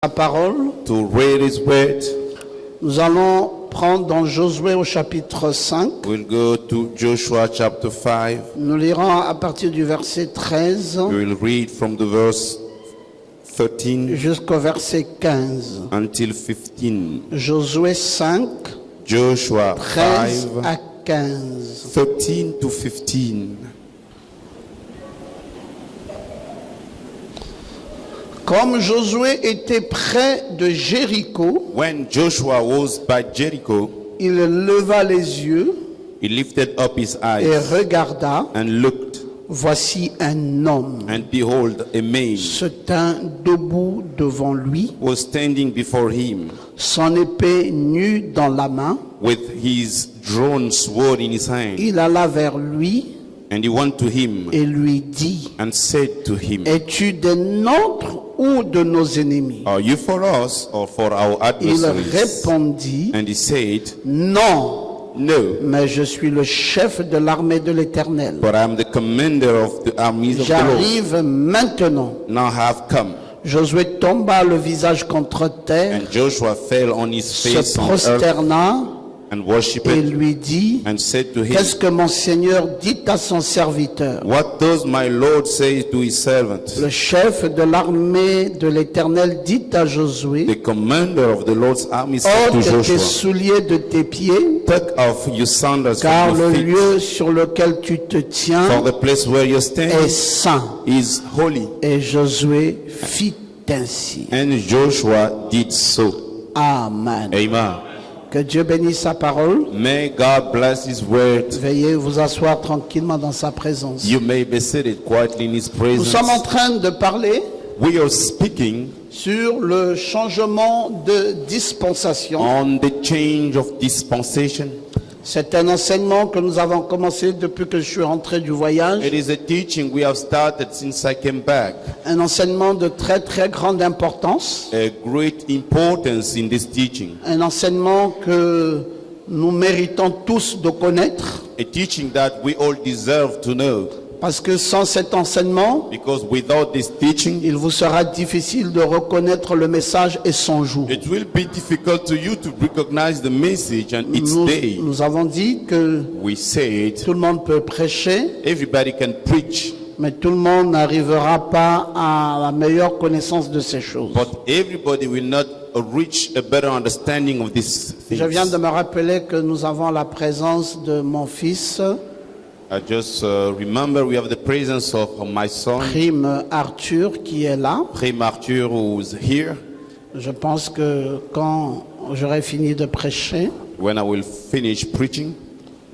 La parole. to read His word. Nous allons prendre dans Josué au chapitre 5. We'll go to Joshua chapter 5. Nous lirons à partir du verset 13 We will read from the verse 13 jusqu'au verset 15. until 15. Josué 5, Joshua 13 5, à 15. 13 to 15. Comme Josué était près de Jéricho, When Joshua was by Jericho, il leva les yeux he lifted up his et eyes regarda. and looked, Voici un homme and behold, a man se tint debout devant lui, was standing before him son épée nue dans la main. with his drawn sword in his hand. Il alla vers lui And he went to him et lui dit: and said to him, Es-tu des nôtres ou de nos ennemis? Are you for us or for our Il adversaries? répondit: And he said, Non, No, mais je suis le chef de l'armée de l'Éternel. but I am the commander of the armies of the Lord. J'arrive maintenant. Now I have come. Josué tomba le visage contre terre, And Joshua fell on his se face on earth prosterna and worshipped et lui dit: and said to him, Qu'est-ce que mon Seigneur dit à son serviteur? What does my Lord say to his servant? Le chef de l'armée de l'Éternel dit à Josué: The commander of the Lord's army said to Ôte tes Joshua, souliers de tes pieds, Take off your sandals car from le your feet, lieu sur lequel tu te for tiens the place where you're est standing saint. is holy. Et Josué fit ainsi. And Joshua did so. Amen. Amen. Que Dieu bénisse sa parole. May God bless His word. Veuillez vous asseoir tranquillement dans sa présence. You may be seated quietly in His Nous sommes en presence. train de parler We are speaking sur le changement de dispensation. on the change of dispensation. C'est un enseignement que nous avons commencé depuis que je suis rentré du voyage. It is a teaching we have started since I came back. Un enseignement de très très grande importance. A great importance in this teaching. Un enseignement que nous méritons tous de connaître. A teaching that we all deserve to know. Parce que sans cet enseignement, Because without this teaching, il vous sera difficile de reconnaître le message et son jour. it will be difficult to you to recognize the message and its day. Nous avons dit que We said tout le monde peut prêcher, everybody can preach, mais tout le monde n'arrivera pas à la meilleure connaissance de ces choses. but everybody will not reach a better understanding of these things. Je viens de me rappeler que nous avons la présence de mon fils, I just remember we have the presence of my son, Prime Arthur, qui est là. Prime Arthur, who's here. Je pense que quand j'aurai fini de prêcher, When I will finish preaching,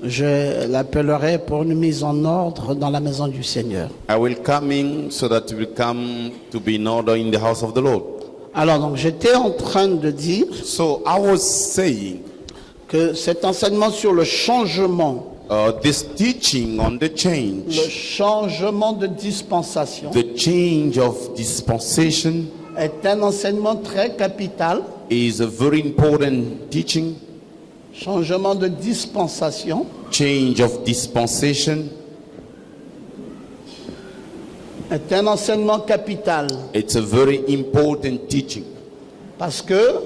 je l'appellerai pour une mise en ordre dans la maison du Seigneur. I will come in so that it will come to be in order in the house of the Lord. Alors donc j'étais en train de dire So I was saying, que cet enseignement sur le changement, this teaching on the le change, changement de dispensation, the change of dispensation est un enseignement très capital. is a very important teaching. Changement de dispensation Change of dispensation, est un enseignement capital it's a very important teaching parce que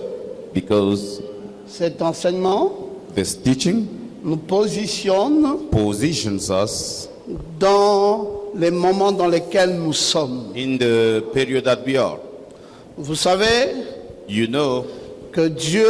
because cet enseignement this teaching nous positionne positions us dans les moments dans lesquels nous sommes. in the period that we are. Vous savez You know, que Dieu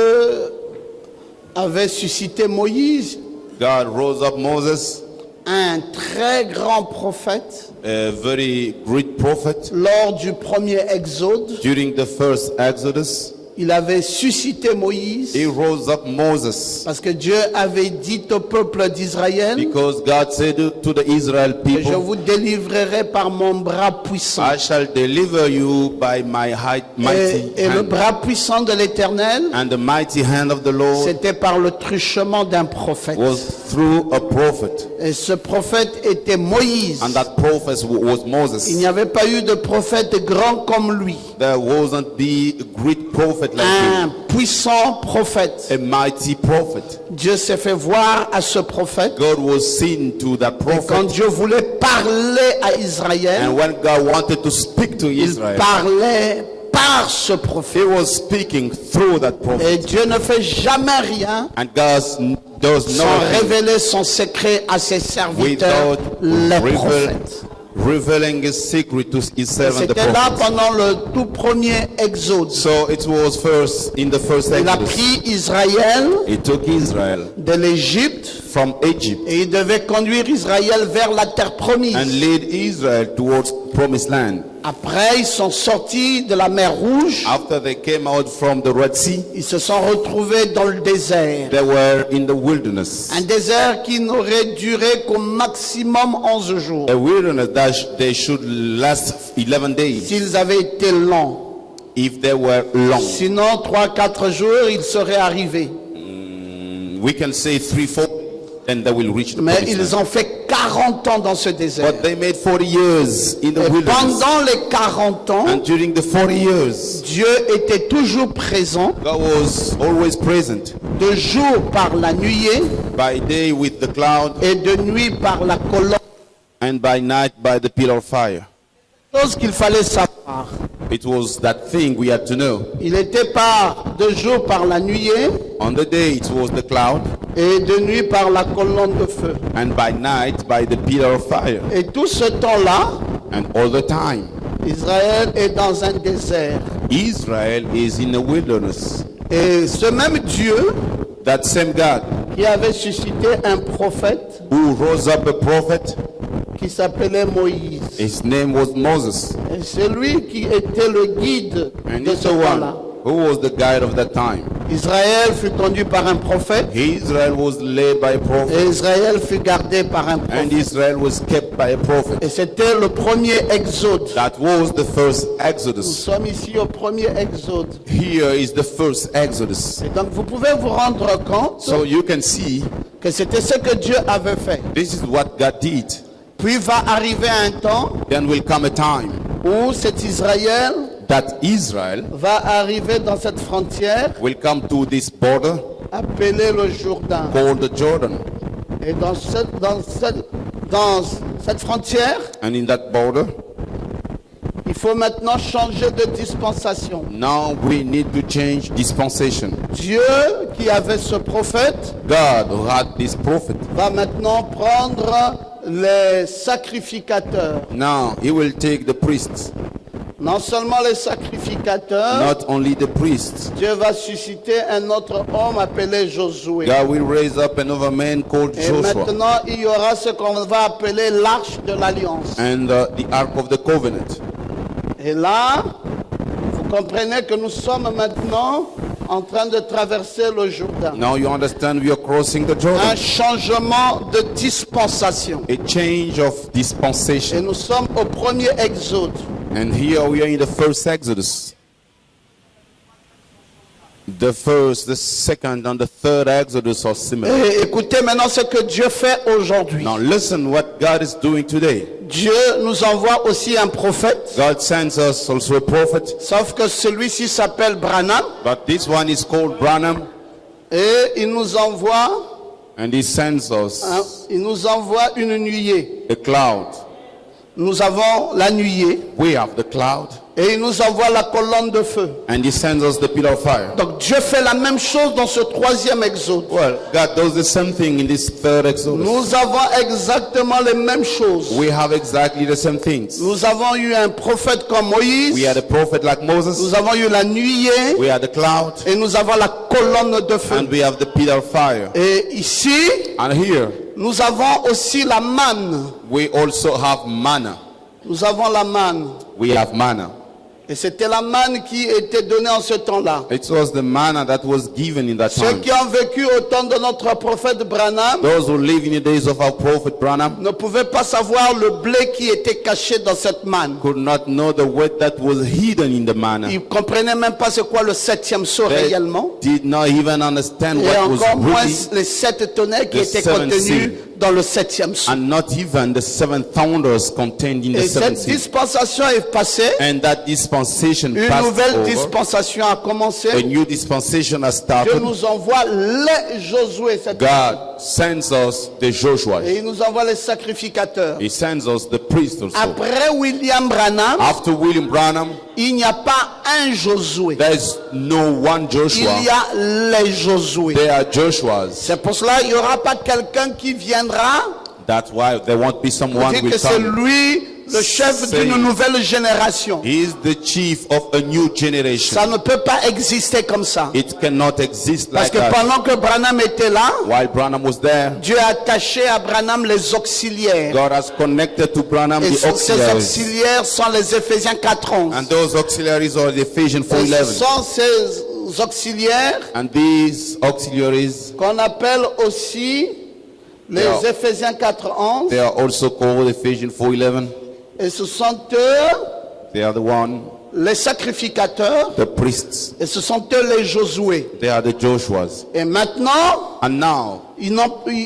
avait suscité Moïse, God rose up Moses, un très grand prophète, a very great prophet. lors du premier exode. During the first Exodus, Il avait suscité Moïse he rose up Moses parce que Dieu avait dit au peuple d'Israël because God said to the Israel que je people, vous délivrerai par mon bras puissant. I shall deliver you by my mighty Et le hand. bras puissant de l'Éternel, And the mighty hand of the Lord c'était par le truchement d'un prophète. was through a prophet. Et ce prophète était Moïse. And that prophet was Moses. Il n'y avait pas eu de prophète grand comme lui. There wasn't the great prophet like Un him, puissant prophète. a mighty prophet. Dieu s'est fait voir à ce prophète. God was seen to that Et quand prophet. Dieu voulait parler à Israël, And when God wanted to speak to il Israel, parlait par ce prophète. He was speaking through that prophet. Et Dieu ne fait jamais rien And God does sans nothing révéler son secret à ses serviteurs, without les prophètes. revealing his secret to his servant the C'était là prophet. pendant le tout premier exode. So it was first in the first Il a Exodus. pris Israël He took Israel de l'Égypte from Egypt et il devait conduire Israël vers la terre promise. and lead Israel towards promised land. Après, ils sont sortis de la mer Rouge. After they came out from the Red Sea, Ils se sont retrouvés dans le désert. they were in the wilderness. Un désert qui n'aurait duré qu'au maximum 11 jours. A wilderness that they should last 11 days S'ils avaient été lents. if they were long. Sinon, 3-4 jours, ils seraient arrivés. We can say 3-4 and they will reach the Mais promised ils land. ont fait 40 ans dans ce désert. But they made 40 years in the Et wilderness. pendant les 40 ans, And during the 40 years, Dieu était toujours présent, God was always present. de jour par la nuée By day with the cloud et de nuit par la colonne. and by night by the pillar of fire. Chose qu'il fallait savoir. It was that thing we had to know. Il était de jour par la nuée On the day it was the cloud et de nuit par la colonne de feu. and by night by the pillar of fire. Et tout ce temps-là, And all the time Israël est dans un désert. Israel is in the wilderness. Et ce même Dieu That same God qui avait suscité un prophète who rose up a prophet, qui s'appelait Moïse. his name was Moses. Et c'est lui qui était le guide And de he's ce the one temps-là. who was the guide of that time. Israël fut conduit par un prophète Israel was led by a prophet. et Israël fut gardé par un And prophète. Israel was kept by a prophet. Et c'était le premier exode. That was the first Nous Exodus. sommes ici au premier exode. Here is the first Exodus. Et donc vous pouvez vous rendre compte So you can see que c'était ce que Dieu avait fait. this is what God did. Puis va arriver un temps Then will come a time où cet Israël that Israel va arriver dans cette frontière will come to this border appelée le Jourdain. called the Jordan. Et dans cette frontière, And in that border, il faut maintenant changer de dispensation. now we need to change dispensation. Dieu qui avait ce prophète God who had this prophet, va maintenant prendre les sacrificateurs. now he will take the priests, Non seulement les sacrificateurs, not only the priests. Dieu va susciter un autre homme appelé Josué. God will raise up another man called Et Joshua maintenant, il y aura ce qu'on va appeler l'arche de l'alliance. and the Ark of the Covenant. Et là, vous comprenez que nous sommes maintenant en train de traverser le Jourdain. Now you understand we are crossing the Un Jordan. changement de dispensation. A change of Et dispensation. nous sommes au premier exode. And here we are in the first Exodus. The first, the second, and the third Exodus are similar. Et écoutez maintenant ce que Dieu fait aujourd'hui. Now listen what God is doing today. Dieu nous envoie aussi un prophète, God sends us also a prophet, sauf que celui-ci s'appelle Branham. but this one is called Branham, Et il nous envoie, and he sends us il nous envoie une nuée. a cloud. Nous avons la nuée We have the cloud, et il nous envoie la colonne de feu. and he sends us the pillar of fire. Donc Dieu fait la même chose dans ce troisième exode. Well, God does the same thing in this third Exodus. Nous avons exactement les mêmes choses. We have exactly the same things. Nous avons eu un prophète comme Moïse, We had a prophet like Moses, nous avons eu la nuée we had the cloud, et nous avons la colonne de feu. and we have the pillar of fire. Et ici, And here nous avons aussi la manne. we also have manna. Nous avons la manne. We have manna. Et c'était la manne qui était donnée en ce temps-là. It was the manna that was given in that Ceux time. qui ont vécu au temps de notre prophète Branham Those who live in the days of our prophet Branham ne pouvaient pas savoir le blé qui était caché dans cette manne. could not know the word that was hidden in the manna. Ils ne comprenaient même pas c'est quoi le septième sceau They réellement. did not even understand Et what was encore moins really, les 7 tonnerres qui the étaient seven contenus seals. dans le septième sceau. and not even the seven thunders contained in the Et seven cette seals. dispensation est passée. And that dispensation Une passed nouvelle over. dispensation a A commencé. new dispensation has Dieu started. nous envoie les Josué. God sends us the Joshua. Et il nous envoie les sacrificateurs. He sends us the priests also. Après William Branham, After William Branham, il n'y a pas un Josué. there is no one Il Joshua. y a les Josué. There are Joshuas. C'est pour cela qu'il n'y aura pas quelqu'un qui viendra That's why there won't be pour someone dire que will c'est come. lui le chef Say- d'une nouvelle génération. He is the chief of a new generation. Ça ne peut pas exister comme ça. It cannot exist Parce like que that. pendant que Branham était là, While Branham was there, Dieu a attaché à Branham les auxiliaires. God has connected to Branham Et the ces auxiliaries. auxiliaires sont les Éphésiens 4:11. And those auxiliaries are the Ephesians Et ce 4:11. sont ces auxiliaires And these auxiliaries, qu'on appelle aussi les Yeah. Éphésiens 4:11. they are also called Ephesians 4:11. Et ce sont eux, They are the one, les sacrificateurs. the priests. Et ce sont eux les Josué. They are the Joshuas. Et maintenant, And now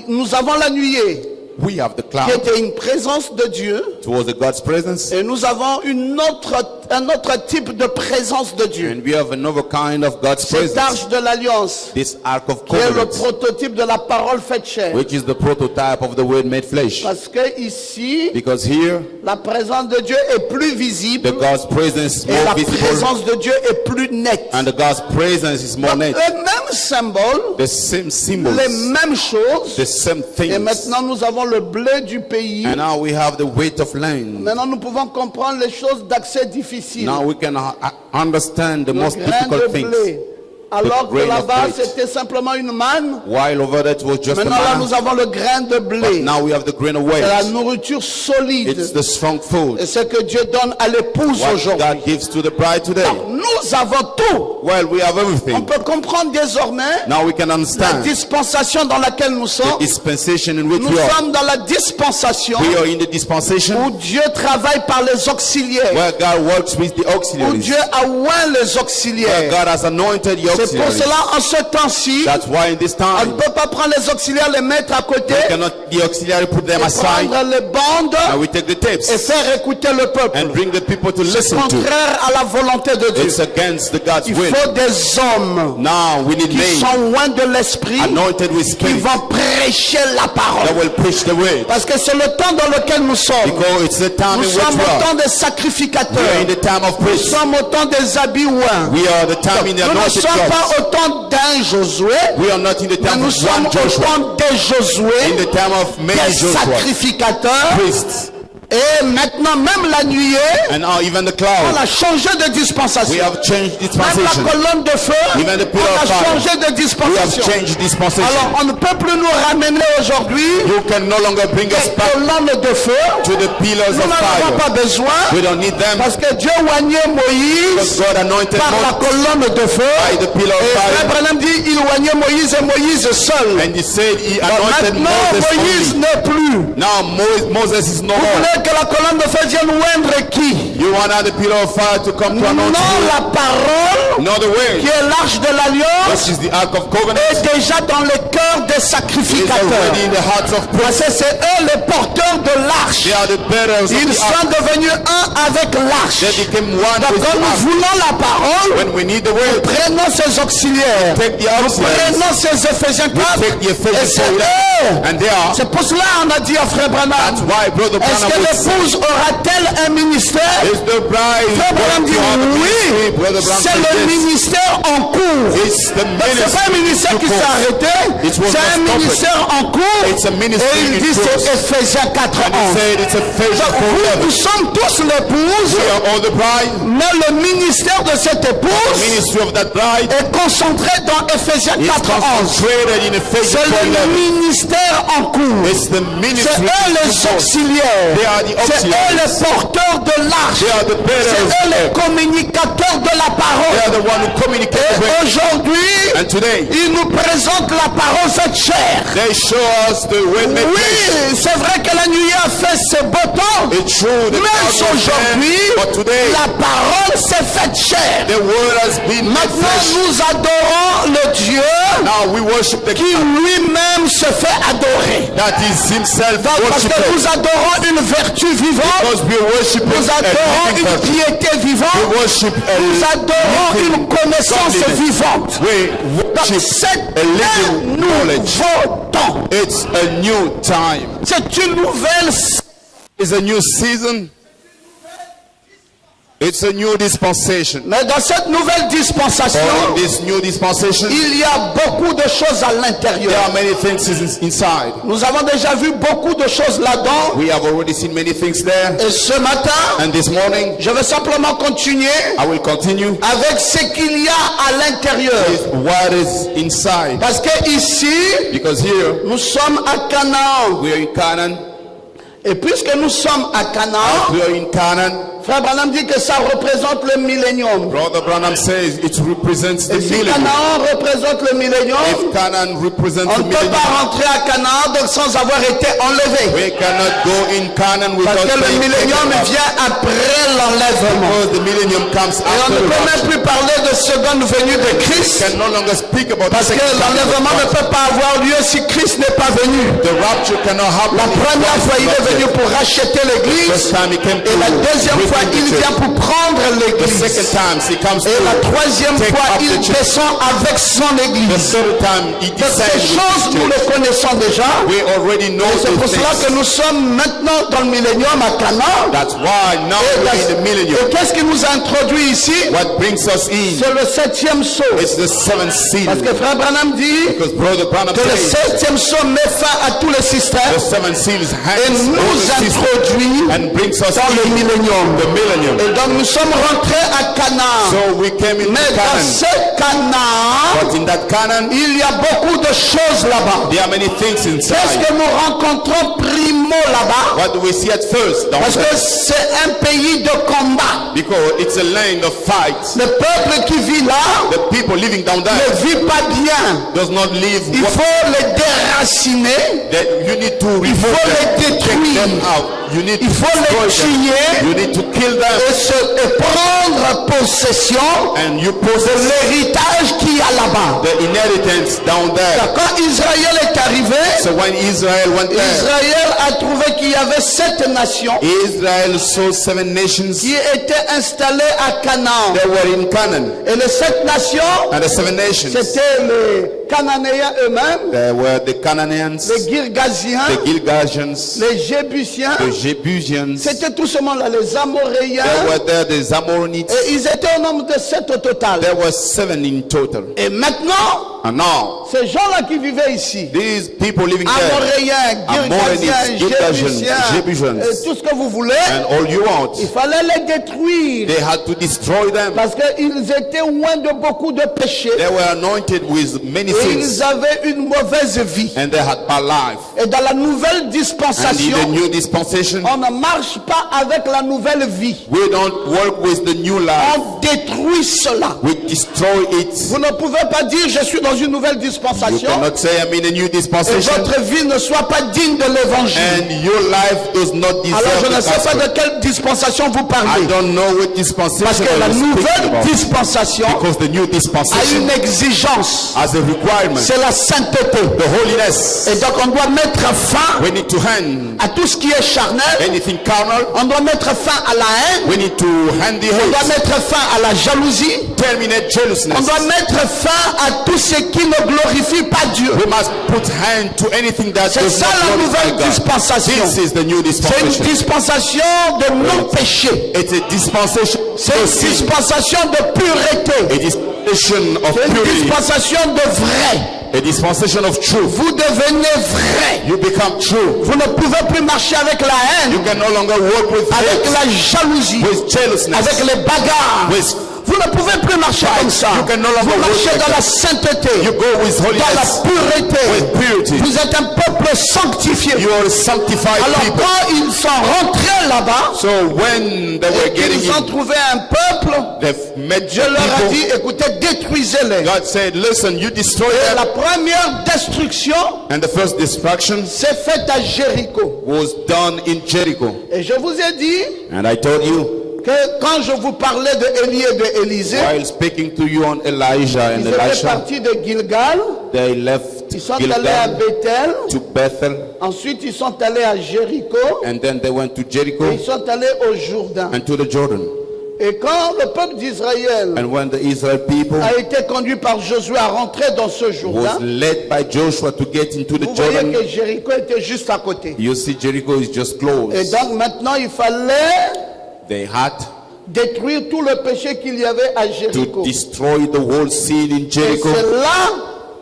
nous avons la nuée, we have the qui cloud était une présence de Dieu. towards the God's presence. Et nous avons un autre type de présence de Dieu. And we have another kind of God's Cette presence. arche de l'alliance, This Ark of qui est le Covenant, prototype de la parole faite chair. which is the prototype of the Word made flesh. Parce que ici, Because here, la présence de Dieu est plus the visible God's presence is et la more visible. présence de Dieu est plus nette. And the God's presence is more Donc, net. les mêmes symboles, The same symbols, les mêmes choses. the same Et things. maintenant, nous avons le blé du pays. And now we have the weight of land. Maintenant, nous pouvons comprendre les choses d'accès difficiles. Now we can understand the Le most grain de difficult things. blé. Alors que grain of là-bas, wheat. c'était simplement une manne. While over that was just a Maintenant, là, manna, nous avons le grain de blé. now we have the grain of C'est la wheat. nourriture solide. It's the strong food. Et ce que Dieu donne à l'épouse What aujourd'hui. God gives to the bride today. Nous avons tout. Well, we have On everything. peut comprendre désormais Now we can la understand dispensation dans laquelle nous sommes. dispensation in which Nous we are. sommes dans la dispensation We are in the dispensation où Dieu travaille par les auxiliaires. where God works with the Où auxiliaries. Dieu a oint les Where auxiliaires. God has anointed the C'est pour auxiliaries. cela, en ce temps-ci, That's why in this on ne time, peut pas prendre les auxiliaires, les mettre à côté, we cannot the auxiliary put them et aside, prendre les bandes and we take the et tapes faire écouter le peuple. and bring the people to C'est listen to. contraire à la volonté de Dieu. It's against the God's Il will. faut des hommes Now we need qui men sont loin de l'esprit, anointed with qui spirit vont prêcher la that parole. will preach the word. Parce que c'est le temps dans lequel nous sommes. Because it's the time Nous in which sommes we au are. temps des We are sacrificateurs. in the time of Nous praise. sommes au temps des habits ouins. We are the time in the Nous ne anointed sommes pas gods. au temps d'un Josué, We are not in the mais time nous of sommes one au Joshua. temps des In Josué, the time of many des Joshua. sacrificateurs. Priests. Et maintenant, même la nuée, And now even the on cloud. a changé de We dispensation. have changed Même dispensation. la colonne de feu, Even the pillar on a of fire. changé de We have dispensation. changed dispensation. Alors, on ne peut plus nous ramener aujourd'hui You can no longer bring us des back colonnes de feu. to the pillars Nous of n'en avons pas fire. besoin We don't need them. parce que Dieu oignait Because Moïse God anointed par la Moses colonne de feu. by the pillar Et of Frère fire. Branham dit il oignait Moïse et Moïse seul. And he said he anointed Maintenant, Moses Moïse only. n'est plus. Now Moses is no Vous more. voulez que la colonne de feu vienne oindre qui? You want the pillar of fire to come to Non, anoint you. la parole No, the qui way. est l'arche de l'alliance Which is the Ark of Covenant. est déjà dans le cœur des Is sacrificateurs. already in the hearts of Parce priests. que c'est eux les porteurs de l'arche. They are the bearers of Ils the Ark. sont devenus un avec l'arche. They became one Donc with quand the nous Ark. voulons la parole, When we need the word, prenons ces auxiliaires. take the auxiliaries. Prenons ces Éphésiens 4. Take the Et Ephesians c'est 4. eux. And they are. C'est pour cela qu'on a dit à Frère That's Branham, why Brother est-ce Branham que would say, l'épouse aura-t-elle un ministère? is the bride Frère Branham dit going to have a ministry? oui, Brother Branham c'est said le yes. ministère en cours. It's the C'est pas un ministère qui s'est arrêté, It was c'est un not stopped. ministère en cours. It's a ministry Et il in dit progress. c'est Éphésiens 4. And he said it's Ephesians Nous 4:11. sommes tous l'épouse, We are all the bride. mais le ministère de cette The épouse ministry of that bride est concentré dans Éphésiens is 4:11. concentrated in Ephesians C'est le 4:11. ministère en cours. It's the C'est ministry. eux les of God. auxiliaires. They are the C'est eux auxiliaries. les porteurs de l'arche. They are the C'est bearers. eux les communicateurs de la They parole. are the one who communicate the Et word. aujourd'hui, And today, ils nous présentent la parole faite chair. they show us the word made flesh. Oui, c'est vrai que la nuit a fait ses beaux temps. It's true that Mais God was aujourd'hui, there, but today, la parole s'est faite chair. the word has been made Maintenant, flesh. nous adorons le Dieu Now we worship the qui God lui-même se fait adorer. That is himself Parce que worshipped. nous adorons une vertu vivante. Because we worship Nous adorons a living une virtue. piété vivante. We worship Nous a adorons living une connaissance godliness. vivante. We Donc, worship c'est a un living knowledge. nouveau temps. It's a new time. C'est une nouvelle. It's a new season. It's a new dispensation. Mais dans cette nouvelle dispensation, For in this new dispensation, il y a beaucoup de choses à there l'intérieur. are many things inside. Nous avons déjà vu beaucoup de choses là-dedans. We have already seen many things there. Et ce matin, And this morning, je vais simplement continuer I will continue avec ce qu'il y a à l'intérieur. with what is inside. Parce que ici, Because here, nous sommes à Canaan. we are in Canaan. Et puisque nous sommes à Canaan, We are in Canaan. Frère Branham dit que ça représente le millénium. Brother Branham says it represents the Et si millennium. Canaan représente le millénium, If Canaan represents on the ne peut millennium, pas rentrer à Canaan donc sans avoir été enlevé. we cannot go in Canaan Parce without que le being millénium taken up. vient après l'enlèvement. Because the millennium comes Et on after ne the peut même rapture. plus parler de seconde venue de We Christ. can no longer speak about Parce the que second coming of l'enlèvement ne Christ. peut pas avoir lieu si Christ n'est pas venu. The rapture cannot happen. La if première Christ fois, il is est not venu there. pour racheter l'église. First time he came Et la deuxième to fois, redeem il the vient church. pour prendre The l'église. second time he comes Et la to troisième take fois, up il the church. descend avec son The église. third time he Donc descends ces choses, nous with les his church. connaissons déjà. We already know Et c'est pour those cela que things. nous sommes maintenant dans le millénium à Canaan. That's why now Et we're in the millennium. qu'est-ce qui nous a introduit ici? What brings us in C'est le septième saut. is the seventh seal. Parce que Frère Branham dit Because Brother Branham que le says septième saut met fin à tous les the systèmes seventh seal is et hands nous over the system introduit and brings us dans le in millénium. the millennium. Et donc nous sommes rentrés à Canaan. So we came into Mais dans Canaan. ce Canaan, But in that Canaan, il y a beaucoup de choses là-bas. there are many things Qu'est-ce inside. que nous rencontrons primo là-bas? What do we see at first? Down Parce que there? c'est un pays de combat. Because it's a land of fight. Le peuple qui vit là The people living down ne there vit pas bien. does not live Il well. faut les déraciner. That you need to Il faut remove them, les take détruire. them out. You need Il to faut destroy les them. tuer You need to kill them et prendre possession and you de possess l'héritage qu'il y a là-bas. the inheritance down there. Quand Israël est arrivé, So when Israel went there, Israël a trouvé qu'il y avait 7 nations Israel saw 7 nations qui étaient installées à Canaan. that were in Canaan. Et les 7 nations, And the 7 nations, c'était les Cananéens eux-mêmes, there were the Canaanians, les Girgasiens, the Gilgasians, les Jébusiens. the Jebusians. C'était tout ce monde-là, les Amoréens. There were there the Amorites. Et ils étaient au nombre de 7 au total. There were 7 in total. Et maintenant, And now, ces gens-là qui vivaient ici, these people living there, Amoréens, Girgasiens, Girgasians, Jébusiens, Jebusians, tout ce que vous voulez, and all you want, il fallait les détruire. they had to destroy them. Parce qu'ils étaient loin de beaucoup de péchés. They were anointed with many Et things, ils avaient une mauvaise vie. and they had bad life. Et dans la nouvelle And in the dispensation, new dispensation, on ne marche pas avec la nouvelle vie. we don't work with the new life. On détruit cela. We destroy it. Vous ne pouvez pas dire je suis dans une nouvelle You dispensation cannot say I'm in a new et dispensation votre vie ne soit pas digne de l'évangile. and your life does not Alors deserve je ne the sais pas gospel. de quelle dispensation vous I parlez. don't know what Parce dispensation que la you're speaking nouvelle about. dispensation Because the new a dispensation une exigence. has a requirement, C'est la sainteté. the holiness. Et donc on doit mettre fin We need to hand à tout ce qui est charnel. anything carnal. On doit mettre fin à la haine. We need to hand the On doit hate, mettre fin à la jalousie. terminate On jealousness. doit mettre fin à tout ce qui ne glorifie pas Dieu. We must put hand to anything that C'est does ça not la glorify nouvelle God. dispensation. This is the new C'est une dispensation. dispensation de non-péché. It's a dispensation C'est of une sin. dispensation de pureté. A dispensation of C'est une purity. dispensation de vrai. A dispensation of truth. Vous devenez vrai. You become true. Vous ne pouvez plus marcher avec la haine, You can no longer work with avec hate, la jalousie, with jealousness, avec les bagarres. with Vous ne pouvez plus marcher comme ça. You can no longer Vous marchez work like dans la that. sainteté, You go with dans la holiness, pureté. with purity. Vous êtes un peuple sanctifié. You are a sanctified Alors people. quand ils sont rentrés là-bas, So when they were et getting qu'ils ont in, trouvé un peuple, they've met je leur ai people. dit, écoutez, détruisez-les. God said, listen, you destroy Et la them. première destruction And the first destruction s'est faite à Jéricho. was done in Jericho. Et je vous ai dit And I told you, que quand je vous parlais de Élie et de Élisée, while speaking to you on Elijah and ils étaient Elisha, partis de Gilgal, they left ils sont allés à Gilgal Bethel, to Bethel, ensuite ils sont allés à Jéricho, and then they went to et Jericho ils sont allés au Jourdain. and to the Jordan. Et quand le peuple d'Israël And when the Israel people a été conduit par Josué à rentrer dans ce was Jourdain, led by Joshua to get into the vous voyez Jordan, que Jéricho était juste à côté. you see Jericho is just Et closed. donc maintenant il fallait They had détruire tout le péché qu'il y avait à Jéricho. to destroy the whole scene in Et Jericho. c'est là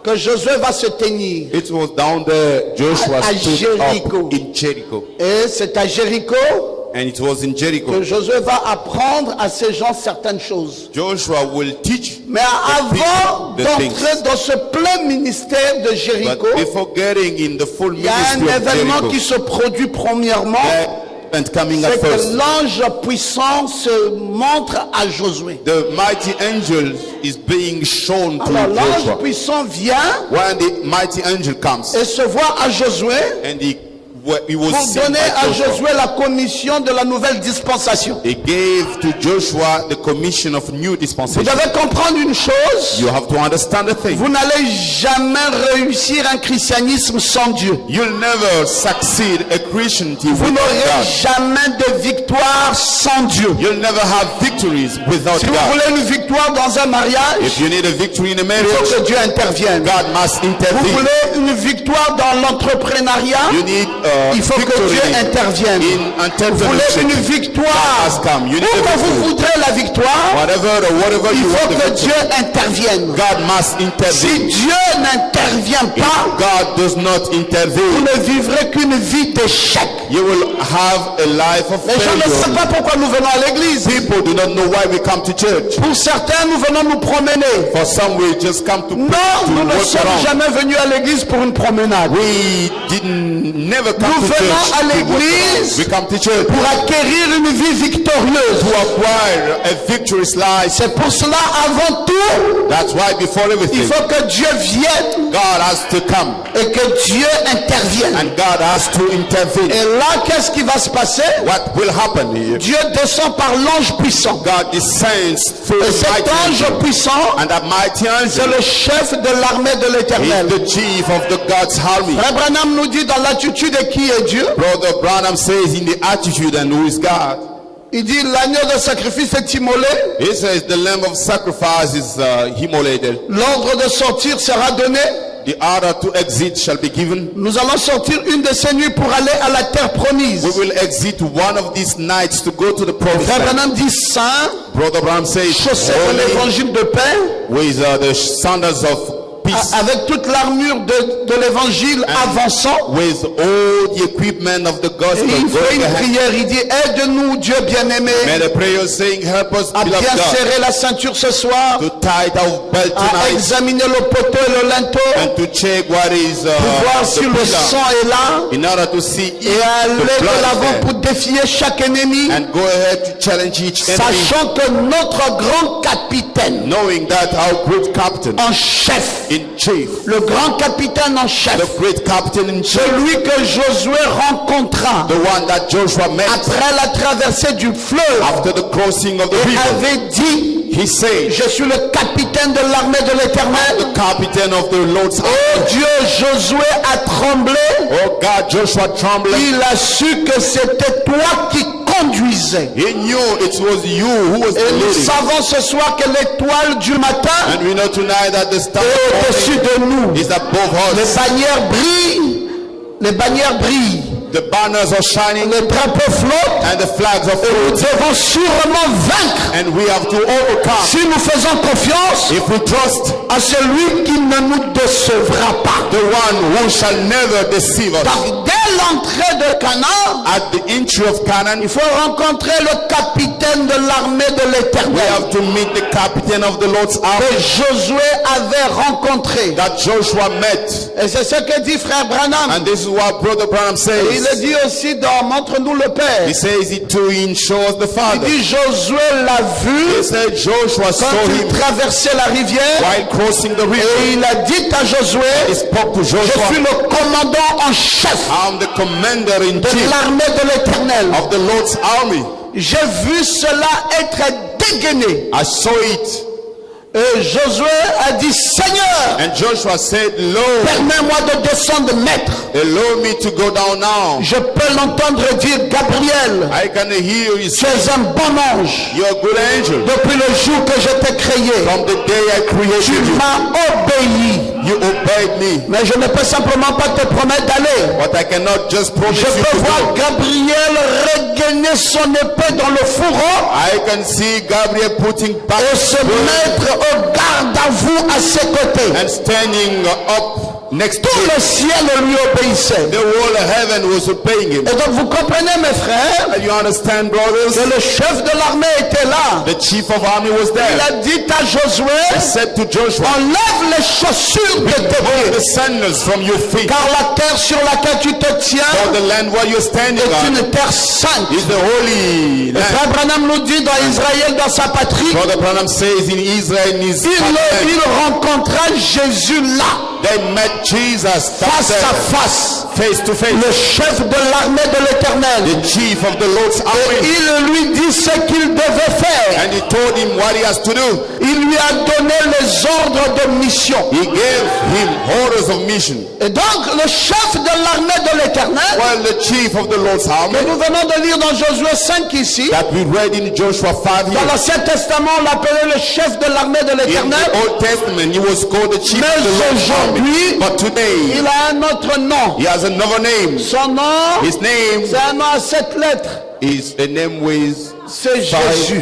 que Josué va se tenir. It was down there Joshua À stood Jericho. up in Jericho. Et c'est à Jéricho And it was in que Jericho. Josué va apprendre à ces gens certaines choses. Joshua will teach Mais the avant people the things. d'entrer dans ce plein ministère de Jéricho, But before getting in the full il y a un ministry of événement Jericho, qui se produit premièrement, and coming at c'est que first, l'ange puissant se montre à Josué. the mighty angel is being shown to Alors l'ange Joshua. puissant vient When the mighty angel comes, et se voit à Josué and he was pour seen donner by à Joshua. Josué la commission de la nouvelle dispensation. He gave to Joshua the commission of new Vous dispensation. devez comprendre une chose, You have to understand the thing. vous n'allez jamais réussir un christianisme sans Dieu. You'll never succeed a Christianity Vous without n'aurez God. jamais de victoire sans Dieu. You'll never have victories without Si vous God. voulez une victoire dans un mariage, If you need a victory in a il faut marriage, que Dieu intervienne. God must Vous intervene. voulez une victoire dans l'entrepreneuriat, You need il faut que victory Dieu intervienne. in Vous voulez une entrepreneurship. victoire, Has come. You need où a que vous victory. voudrez la victoire, Whatever il you faut want the que victory, Dieu intervienne. God must Si intervene. Dieu n'intervient If pas, God does not vous intervene, ne vivrez qu'une vie d'échec. you will have a life of Les gens ne savent failure. pas pourquoi nous venons à l'église. People do not know why we come to church. Pour certains, nous venons nous promener. For some, we just come to Non, to nous ne walk sommes around. jamais venus à l'église pour une promenade. We never come Nous to venons church à to walk l'église around. We come to church pour acquérir une vie victorieuse. to acquire a victorious life. C'est pour cela, avant tout, That's why before il everything, faut que Dieu vienne God has to come et que Dieu intervienne. and God has to intervene. Et là, qu'est-ce qui va se passer? What will happen here? Dieu descend par l'ange puissant. God descends through Et the cet mighty ange angel, puissant, and that mighty c'est angel le chef de l'armée de is l'Éternel. the chief of the God's army. Frère Branham nous dit dans l'attitude de qui est Dieu. Brother Branham says in the attitude, and who is God? Il dit l'agneau de sacrifice est immolé. He says the lamb of sacrifice is immolated. L'ordre de sortir sera donné. The order to exit shall be given. Nous allons sortir une de ces nuits pour aller à la terre promise. We will exit one of these nights to go to the promised Frère land. Branham dit saint, Brother Branham says, chaussé de holy, l'évangile de paix, with the sandals of peace, avec toute l'armure de l'évangile avançant. with all the equipment of the Et gospel il fait going une ahead. prière, il dit aide-nous Dieu bien-aimé May the prayer saying, help us, à beloved bien God, serrer la ceinture ce soir, to tie our belt à tonight examiner le poteau et le linteau, and to check what is pour voir the si le sang pillar, est là, in order to see if et à aller the de blood is l'avant there, pour défier chaque ennemi, and go ahead to challenge each enemy, sachant que notre grand capitaine knowing that our great captain en chef, in chief, le grand capitaine en chef, the great captain in chief, celui que Josué rencontra the one that Joshua met après la traversée du fleuve, after the crossing of the et river, avait dit, he said, je suis le capitaine de l'armée de the l'Éternel. captain of the Lord's Oh army. Dieu, Josué a tremblé. Oh God, Joshua trembled. Il a su que c'était toi qui conduisais. He knew it was you who was the Et nous leading. savons ce soir que l'étoile du matin And we know tonight that the star est au-dessus de nous. is above Les us. bannières brillent. Les bannières brillent. The banners are shining Les drapeaux flottent. and the flags are Et nous floating. devons sûrement vaincre And we have to overcome. si nous faisons confiance If we trust à celui qui ne nous décevra pas. the one who shall never deceive us. Donc, dès l'entrée de Canaan, At the entry of Canaan, il faut rencontrer le capitaine de l'armée de we l'Éternel have to meet the captain of the Lord's army que Josué avait rencontré. that Joshua met. Et c'est ce que dit frère Branham. And this is what Brother Branham Et il le says. dit aussi dans Montre-nous le Père. He says it too in shows the Il Father. dit Josué l'a vu He said Joshua saw quand il him traversait la rivière. while crossing the Et river. il a dit à He Josué, spoke to je suis Joshua, le commandant en chef I'm the commander in de chief l'armée de l'Éternel. of the Lord's army. J'ai vu cela être dégainé. I saw it. Et Josué a dit, Seigneur, And Joshua said, Lord, permets-moi de descendre, maître. allow me to go down now. Je peux l'entendre dire, Gabriel, I can hear you tu say, es un bon ange. you're a good angel. Depuis le jour que je t'ai créé, From the day I tu created you, m'as obéi. you obeyed me. Mais je ne peux simplement pas te promettre d'aller. But I cannot just promise Je you peux to voir go. Gabriel regainer son épée dans le fourreau I can see Gabriel putting back et se mettre au garde à vous à ses côtés. and standing up next to Tout him. le ciel lui obéissait. The whole heaven was obeying him. Et donc vous comprenez, mes frères, And you understand, brothers? que le chef de l'armée était là. The chief of army was Il there. a dit à He Josué, said to Joshua, enlève les chaussures de tes remove the pieds, sandals from your feet. car la terre sur laquelle tu te tiens For the land where you're standing est on une terre sainte. is the holy land. Frère Branham nous dit dans Israël, dans sa patrie, Brother Branham says in Israel, in his il rencontra Jésus là, they met Jesus face à face, face to face. le chef de l'armée de l'Éternel. The chief of the Lord's Et army. il lui dit ce qu'il devait faire. And he told him what he has to do. Il lui a donné les ordres de mission. He gave him orders of mission. Et donc le chef de l'armée de l'Éternel, While the chief of the Lord's army, que nous venons de lire dans Josué 5 ici, that we read in Joshua 5 dans here, l'Ancien Testament on l'appelait le chef de l'armée de in l'Éternel, the Old Testament, he was called the chief mais of the Lord's army. aujourd'hui But today, il a un autre nom. he has another name. Son nom, His name c'est un nom à 7 lettres. is a name with C'est 5 Jésus.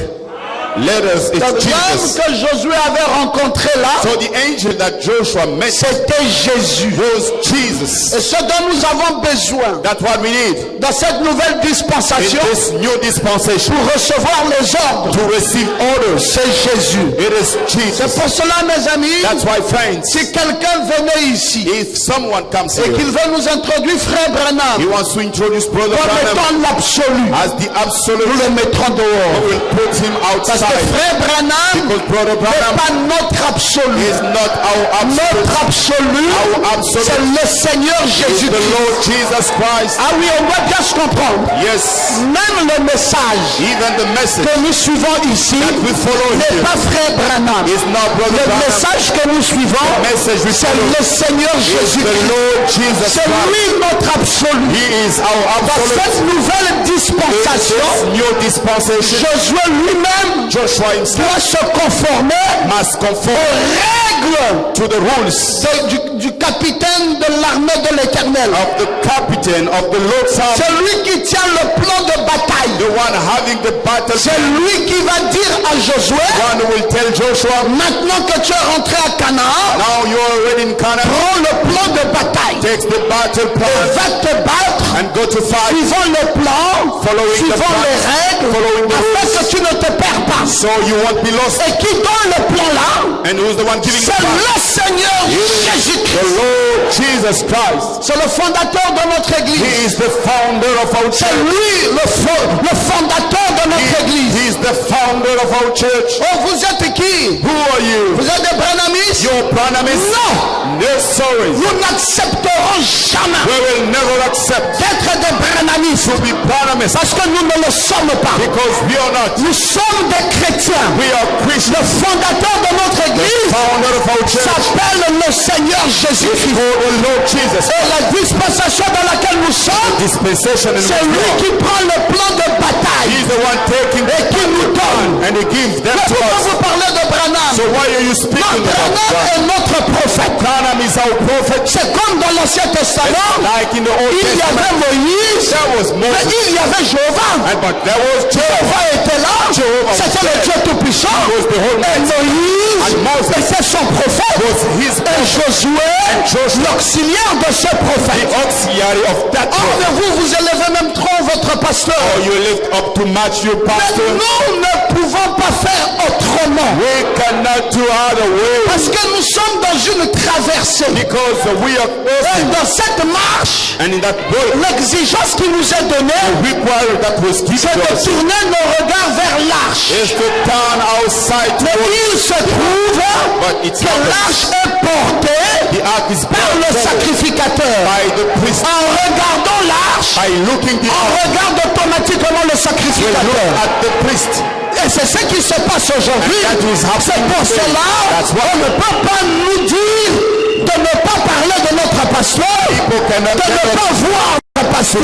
letters. Donc It's l'homme Jesus. que Josué avait rencontré là, So the angel that Joshua met c'était Jésus. was Jesus. Et ce dont nous avons besoin That's what we need dans cette nouvelle in dispensation this new dispensation, pour recevoir les ordres, to receive orders. c'est Jésus. It is C'est Jesus. pour cela, mes amis, That's why, friends, si quelqu'un venait ici if someone comes et here, qu'il veut nous introduire Frère he Branham wants to introduce Brother comme Branham étant l'absolu, as the absolute, nous le mettrons dehors. we will put him Parce que outside. Frère Branham Because Brother n'est Branham pas notre absolu. is not our absolute. Notre absolu, Our absolute c'est le Seigneur is the Jésus-Christ. Lord Jesus Christ. Ah oui, on doit bien se comprendre. Yes, Même le message even the message que nous suivons ici that we follow n'est here pas Frère Branham. is not Brother Le Branham. message que nous suivons, Message we c'est follow le Seigneur is the Jésus-Christ. Lord Jesus C'est Christ. lui notre absolu. He is our Dans absolute. cette nouvelle In dispensation, this new dispensation, Josué lui-même Joshua himself doit se conformer must aux conform règles to the rules du capitaine de l'armée de l'Éternel. of the captain of the Lord's army, C'est lui qui tient le plan de bataille. the one having the battle. C'est lui qui va dire à Josué, One who will tell Joshua, maintenant que tu es rentré à Canaan, now you are already in Canaan, prends le plan de bataille take the battle et plan va te battre and go to fight, suivant le plan, following the suivant plan, les règles, following the afin que rules, tu ne te perds pas. so you won't be lost. Et qui donne le plan là, And who's the one giving the c'est plan? le Seigneur The Jésus-Christ. Lord Jesus Christ. C'est le fondateur de notre He église. is the founder of our C'est church. lui le fondateur de notre église. He is the founder of our church. Oh, vous êtes qui? Who are you? Vous êtes des Branhamistes? Your Branhamists? Non! No, sorry. Nous n'accepterons jamais We will never accept d'être des Branhamistes to be Branhamists parce que nous ne le sommes pas. because we are not. Nous sommes des chrétiens. We are Christians. Le fondateur de notre église Founder of our church s'appelle le Seigneur is Jésus-Christ. called the Lord Jesus. Et la dispensation dans laquelle nous sommes, Dispensation in c'est which we lui are. qui prend le plan de bataille He's the one taking et qui nous donne. and he gives them to Pourquoi us. vous parlez de Branham? So why are you Non, speaking about Branham God? est notre prophète. Branham is our prophet. C'est comme dans l'Ancien Testament, Like in the Old il y avait Testament, Moïse, there was mais Moses. il y avait Jéhovah. But there was Jehovah. Jéhovah était là, Jehovah c'était le was Dieu Tout-Puissant. was the whole Et man. Moïse And Moses était son prophète. was his Et Josué, Joshua, l'auxiliaire de ce the prophète. auxiliary of that Or, prophet. mais vous élevez même trop votre pasteur. Oh, you lift up to match your Mais pastor. nous ne pouvons pas faire autrement. We cannot do other way Parce que nous sommes dans une traversée. because we are Et crossing. dans cette marche, And in that way, l'exigence qui nous est donnée, the requirement that was given c'est to de us tourner nos regards vers l'arche. is to turn our sight Mais towards. il se trouve But it's que not l'arche est portée the ark is par le brought forward sacrificateur. by the priest. En regardant l'arche, l'arche, by looking the on ark, regarde automatiquement le we look sacrificateur. at the priest. Et c'est ce qui se passe aujourd'hui. And that is happening C'est pour today. cela That's why qu'on ne peut pas nous dire de ne pas parler de notre pasteur, people cannot de ne pas voir notre pasteur.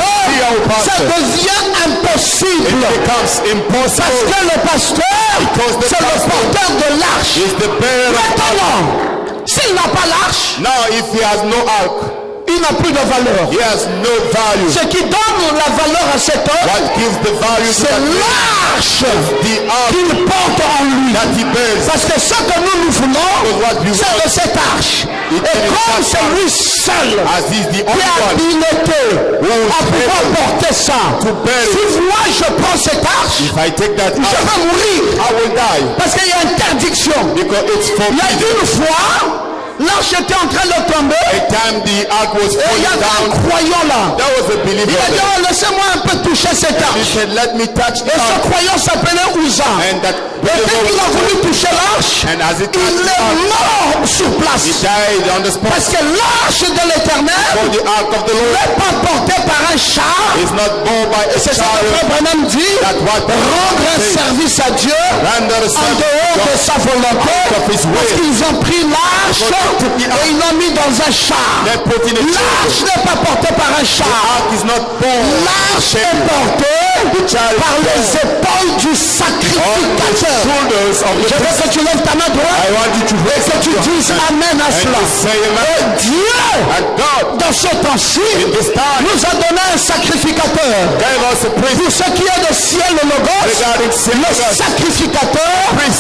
Ça devient impossible. It becomes Parce impossible. que le pasteur, Because the c'est le pastor porteur de l'arche. is the bearer of Maintenant, s'il n'a pas l'arche, Now, if he has no ark, il n'a plus de valeur. he has no value. Ce qui donne la valeur à cet homme, What gives the value to c'est that man? l'arche The ark qu'il porte en lui. that he bears. Parce que ce que nous voulons, c'est de cette arche. Et comme c'est lui seul As he is the qui only est one habilité à pouvoir porter ça, to bear it. si moi je prends cette arche, If I take that je ark, vais mourir. I will die. Parce qu'il y a interdiction. Because it's Il y a forbidden. une fois, l'arche était en train de tomber. A time the ark was Et il y falling avait un down, croyant là. there was a believer Il a dit, there. oh, laissez-moi un peu toucher cette He arche. said, let me touch the Et ce ark. croyant s'appelait Uza. And that Et dès believer qu'il a was voulu toucher l'arche, And as he il touched the est ark, mort sur he place. died on the spot. Parce que l'arche de l'éternel For the ark of the Lord n'est pas portée par un char. is not borne by a C'est ça que chariot. Frère Branham dit. That what Rendre un says, service à Dieu render a en service dehors to de God sa volonté. of his Parce will. qu'ils ont pris l'arche Because they took the ark. et ils l'ont mis dans un char. They put in a L'arche chariot. n'est pas portée par un The char. ark is not borne L'arche est portée chariot par les épaules du on the sacrificateur. shoulders of the Je veux priest. que tu lèves ta main droite I want you to et raise que up tu your dises hand Amen à and cela. to say amen. Et Dieu, And God dans ce temps-ci, in this time nous a donné un sacrificateur. gave us a priest Pour ce qui est de ciel le logos, regarding le sickness. sacrificateur,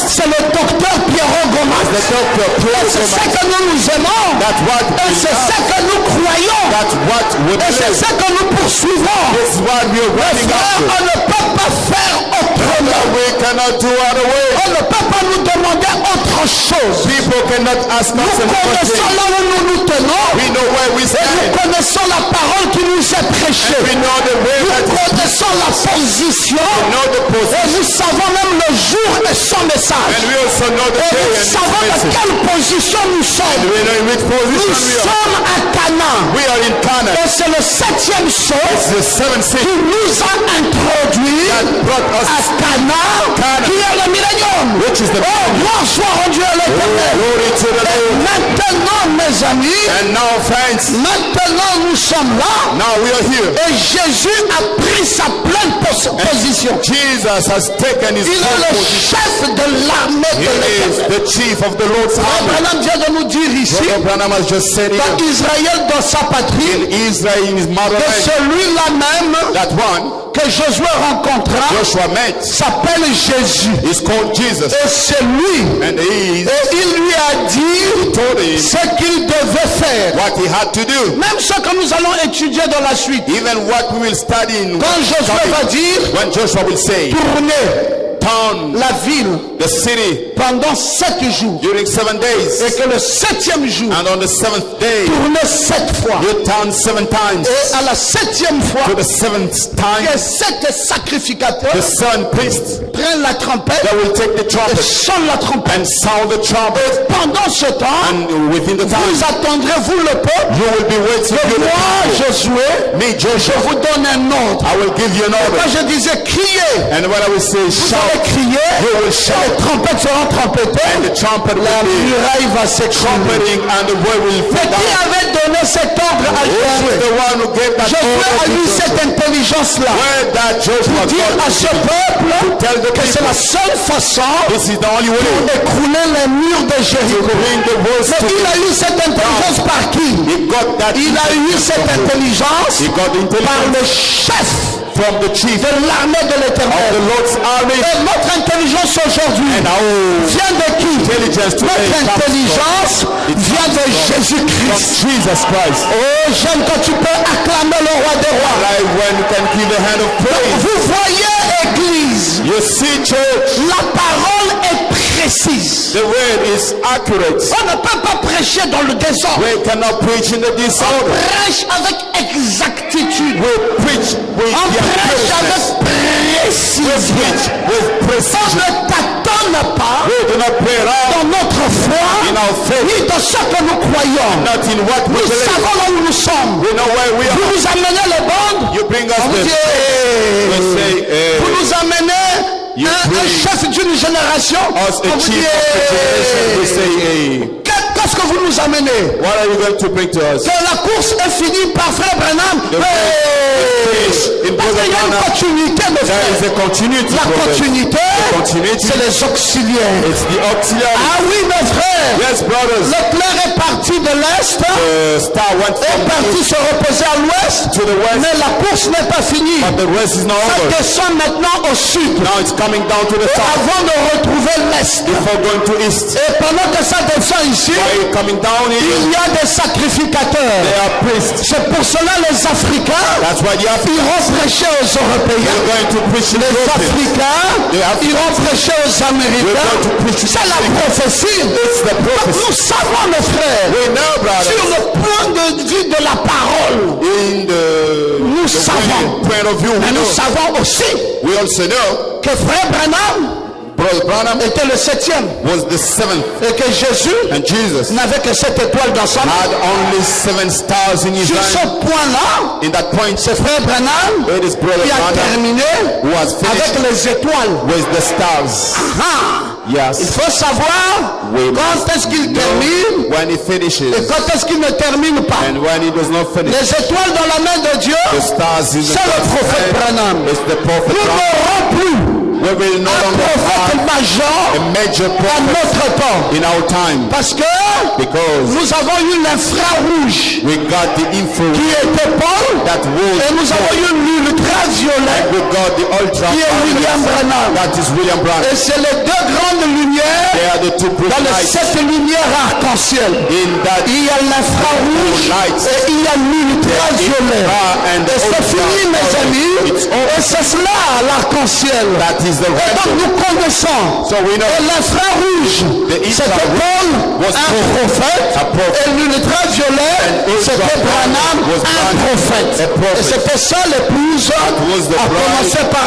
c'est le docteur Pierrot Gomas. The doctor Et c'est ce que nous aimons. That's what Et we c'est love. ce que nous croyons. That's what we Et c'est believe. ce que nous poursuivons. This is what we are running Frère, after. on ne peut pas faire autrement. We cannot do other way. On ne peut pas nous demander autre chose. People cannot ask us Nous another connaissons thing. là où nous nous tenons. We know where we Et nous stand. connaissons la parole qui nous est prêchée. We know the way Nous that is. connaissons la position. We know the Et position. nous savons même le jour et son message. And we also know the Et day nous and its savons de message. quelle position nous sommes. We know in which Nous position we are. sommes à Cana. We are in Canaan. Et c'est le 7e saut It's the seventh qui city nous a introduits that brought à us, Cana, Cana, qui est le millénium. which is the Oh, gloire soit rendue à l'éternel. glory to the Et Lord. maintenant, mes amis, And now, friends, maintenant nous sommes là. now we are here. Et Jésus a pris sa pleine position. Jesus has taken his Il est full le position. chef de l'armée He de l'éternel. is the chief of the Lord's army. Abraham vient de nous dire ici, Brother Branham has just said dans it Israël, dans sa patrie, in Israel, in his que motherland, celui-là même that one que Josué rencontra Joshua met s'appelle Jésus. is called Jesus. Et c'est lui. And he Et il lui a dit told him ce qu'il devait faire. what he had to do. Même ce que nous allons étudier dans la suite. Even what we will study in Quand Josué va dire, when Joshua will say, tournez turn la ville the city pendant 7 jours. during 7 days. Et que le 7e jour, And on the 7th day, tournez 7 fois. you turn 7 times. Et à la 7e fois, To the 7th time, les 7 sacrificateurs the son priest, prennent la trompette they will take the et trumpet sonnent la trompette. and sound the trumpet. Pendant ce temps, And within the time, vous attendrez, vous le peuple, you will be waiting. et You the moi, people. Josué, Me, je Joshua, vous donne un ordre. I will give you an Quand order. je disais crier, And when I will say vous shout, allez crier, you will et shout. les trompettes seront trompetées, And the trumpet la will be muraille va s'écrouler. trumpeting and the word will Mais fall qui down. avait donné cet ordre à Who is Josué? the one who gave that Josué a order eu to cette Joshua? intelligence-là. Where that Joshua Dire à got ce peuple tell the que c'est people, la seule façon this is the only way d'écrouler les murs de to Jéricho. bring the words Mais to il a eu cette intelligence par qui? He got that. Il a eu cette intelligence He got the par intelligence le chef from the chief de l'armée de of the l'éternel. Lord's army. Et notre intelligence aujourd'hui And our vient de qui? intelligence today Notre comes intelligence vient de from Jésus-Christ. Jesus Christ. Oh, j'aime quand tu peux acclamer le roi des rois. Like when you can give the hand of praise. Vous voyez, Église, You see, church, la parole est précise. the word is accurate. On ne peut pas prêcher dans le désordre. We cannot preach in the On disorder. prêche avec exactitude. We preach with On the prêche accuracy. avec We précision. preach with On precision. ne tâtonne pas We do not play around dans notre foi, in our faith, ni dans ce que nous croyons. not in what we Nous believe. savons là où nous sommes. We know where we Vous are. vous amenez les bandes, You bring us On vous the dit, we say, vous nous amenez You un bring chef d'une génération. us On a vous chief dit, of the generation. We say, qu'est-ce que vous nous amenez? what are you going to bring to us? Que la course est finie par frère Branham. The race in Parce Brother qu'il y a une Branham. continuité, mes There is frères. a continuity. La brothers. continuité, The continuity. c'est les auxiliaires. It's the auxiliary. Ah oui, mes frères. Yes, brothers. L'éclair est parti de l'Est, The star went est from parti east se reposer à l'Ouest, to the west, mais la course n'est pas finie. but the race is not Ça over. descend maintenant au sud, Now it's coming down to the south avant de retrouver l'Est. before going to east. Et pendant que ça descend ici, While coming down il here, y a des sacrificateurs. they are priests. C'est pour cela les Africains That's why the Africans iront prêcher aux Européens. are going to preach in Les Europe. Africains iront prêcher aux Américains. C'est la prophétie. It's the prophecy. Nous savons, mes frères, We know, sur brothers, le point de vue de la parole, in nous the savons. point of view, Mais we nous know. savons aussi We also know que frère Branham Brother Branham était le 7e was the seventh, et que Jésus and Jesus n'avait que 7 étoiles dans son had âme. only 7 stars in his Sur ce life. point-là, In that point, c'est frère Branham it is Brother qui a Branham terminé who has avec finished les étoiles. with the stars. Ah, il Yes. faut savoir We quand est-ce qu'il termine when he et finishes quand est-ce qu'il ne termine pas. and when he does not finish. Les étoiles dans la main de Dieu, The stars in the c'est le prophète Branham. It's the prophet Nous Branham. n'aurons plus We will no un longer prophète have major a major à prophet notre temps. in our time Parce que because nous avons eu l'infrarouge we got the influence qui était Paul that et nous was avons eu l'ultraviolet we got the ultra qui est William Branham. that is William Branham. Et c'est les deux grandes lumières They are the two bright dans les lights 7 lumières arc-en-ciel. in that Il y a l'infrarouge lights. et il y a l'ultraviolet. And Et c'est fini, mes amis. It's Et c'est cela l'arc-en-ciel. that is the Et red donc dot. nous connaissons. So we know Et l'infrarouge, The c'était infrarouge Paul, was un Paul, prophète. a prophet. Et l'ultraviolet, c'était ultraviolet Branham, was un Branham, prophète. a prophet. Et c'était ça l'épouse, was the à bride. commencer par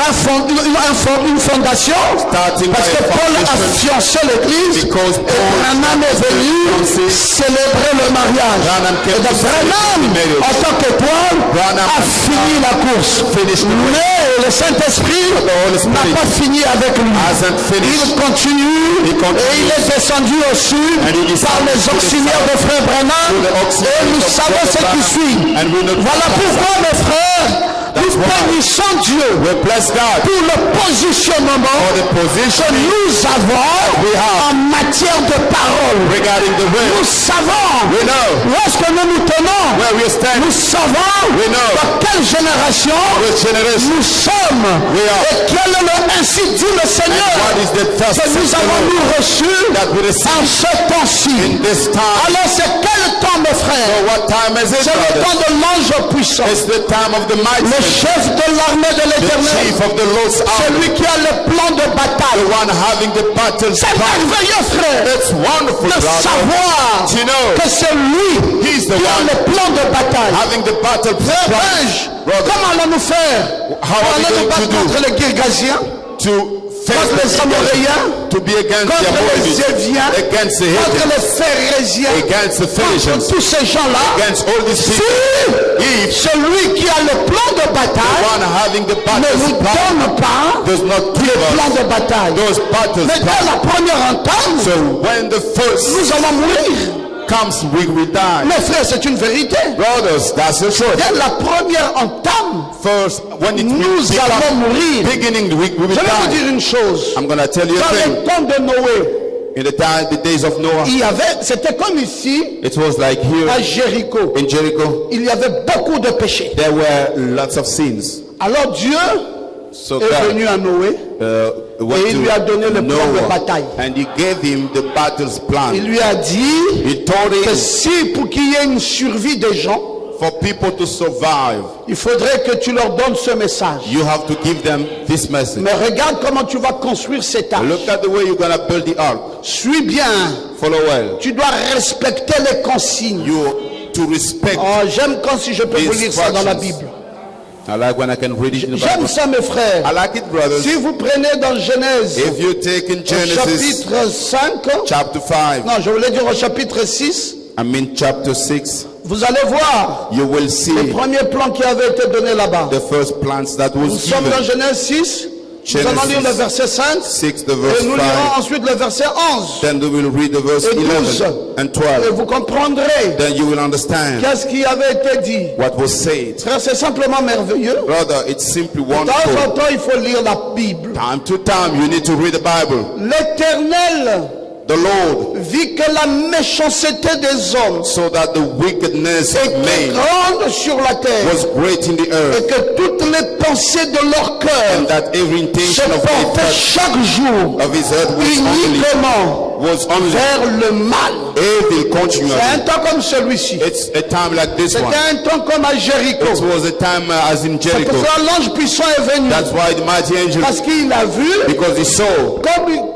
une fondation. Starting Parce by que a Paul a foundation. fiancé l'église. Because Et Paul Branham est venu fiancé. célébrer le mariage. Branham came Et donc to celebrate Branham, the marriage. en tant qu'étoile, Branham a fini la course. finished the race. Mais le Saint-Esprit Holy Spirit n'a pas fini avec lui. hasn't finished. Il continue He continues. et il est descendu au sud And he par descended les to the auxiliaires de frère Branham. To the Et auxiliaries nous of savons Brother ce qui Branham. suit. And we know Voilà pourquoi, mes frères, nous why. bénissons Dieu We bless God pour le positionnement for the que position nous avons We have. en matière de parole. regarding the Nous will. savons We know où est-ce que nous nous tenons. where we stand. Nous savons We know. dans quelle génération Which generation nous sommes. we are. Et quel est le ainsi dit le Seigneur What is the thirst que nous avons nous reçu that we en receive ce temps-ci. in this time? Alors c'est quel temps, mes frères? So what time is it, C'est le brothers? temps de l'ange puissant, It's the time of the mighty, le chef de l'armée de the l'Éternel, chief of the Lord's army, celui qui a le plan de the bataille. one having the battles C'est plan. merveilleux, frère, It's wonderful, de brother, savoir to know que c'est lui He's the qui a one le plan de bataille. having the battle plan. Frère, Brother, comment allons-nous faire? How are we Allons-nous going battre to do? contre les Girgasiens, to face contre les the Amoréens, to be against the contre les Amorites, Éviens, against the contre Hittites, les Phérésiens, against the contre Philistines, tous ces gens-là? against all these Si people. If celui qui a le plan de the bataille one having the ne battles nous plan donne pas does not le give plan us de bataille. those battles Mais dès plan, la première entame, so when the first nous allons mourir. comes, we will die. Mes frères, c'est une vérité. Brothers, that's the truth. Dès la première entame, First, when it will nous allons become mourir. beginning, we will Je vais vous die. dire une chose. I'm going to tell you a Dans thing. les temps de Noé, In the days of Noah, il y avait, c'était comme ici, it was like here à Jéricho. in Jericho, Il y avait beaucoup de péchés. there were lots of sins. Alors Dieu So est God venu à Noé went et il lui a donné le to plan de Noah, bataille. and he gave him the battle's Il plan. lui a dit He told que him si pour qu'il y ait une survie des gens, for people to survive, il faudrait que tu leur donnes ce message. you have to give them this message. Mais regarde comment tu vas construire cette arche. Look at the way you're going to build the ark. Suis bien. Follow well. Tu dois respecter les consignes. You to respect. Oh, j'aime quand si je peux vous lire ça dans la Bible. I like when I can read it in the J'aime Bible. ça, mes frères. I like it, brothers. Si vous prenez dans Genèse, If you take in au Genesis chapitre 5, chapter 5, non, je voulais dire au chapitre 6, I mean chapter 6, Vous allez voir you will le see premier plan qui avait été donné là-bas. the first plants that Nous was sommes dans given. Genèse 6. Nous allons lire le verset 5. 6, the Et verse nous 5. lirons ensuite le verset 11. Then we will read the verse Et 12. 11 and Et 12. vous comprendrez Then you will understand qu'est-ce qui avait été dit. what was said. Frère, c'est simplement merveilleux. Brother, it's simply De temps en wonderful. temps, il faut lire la Bible. Time to time, you need to read the Bible. L'Éternel The Lord, vit que la méchanceté des hommes so that the wickedness of était men grande sur la terre was great in the et earth, que toutes les pensées de leur and cœur that every se intention of portaient chaque jour his heart uniquement was only vers le mal. evil C'est un continually. temps comme celui-ci. It's a time like this C'était one. un temps comme à Jéricho. It was a time as in C'est Jericho. pour ça que l'ange puissant est venu. That's why the mighty angel, Parce qu'il a vu because he saw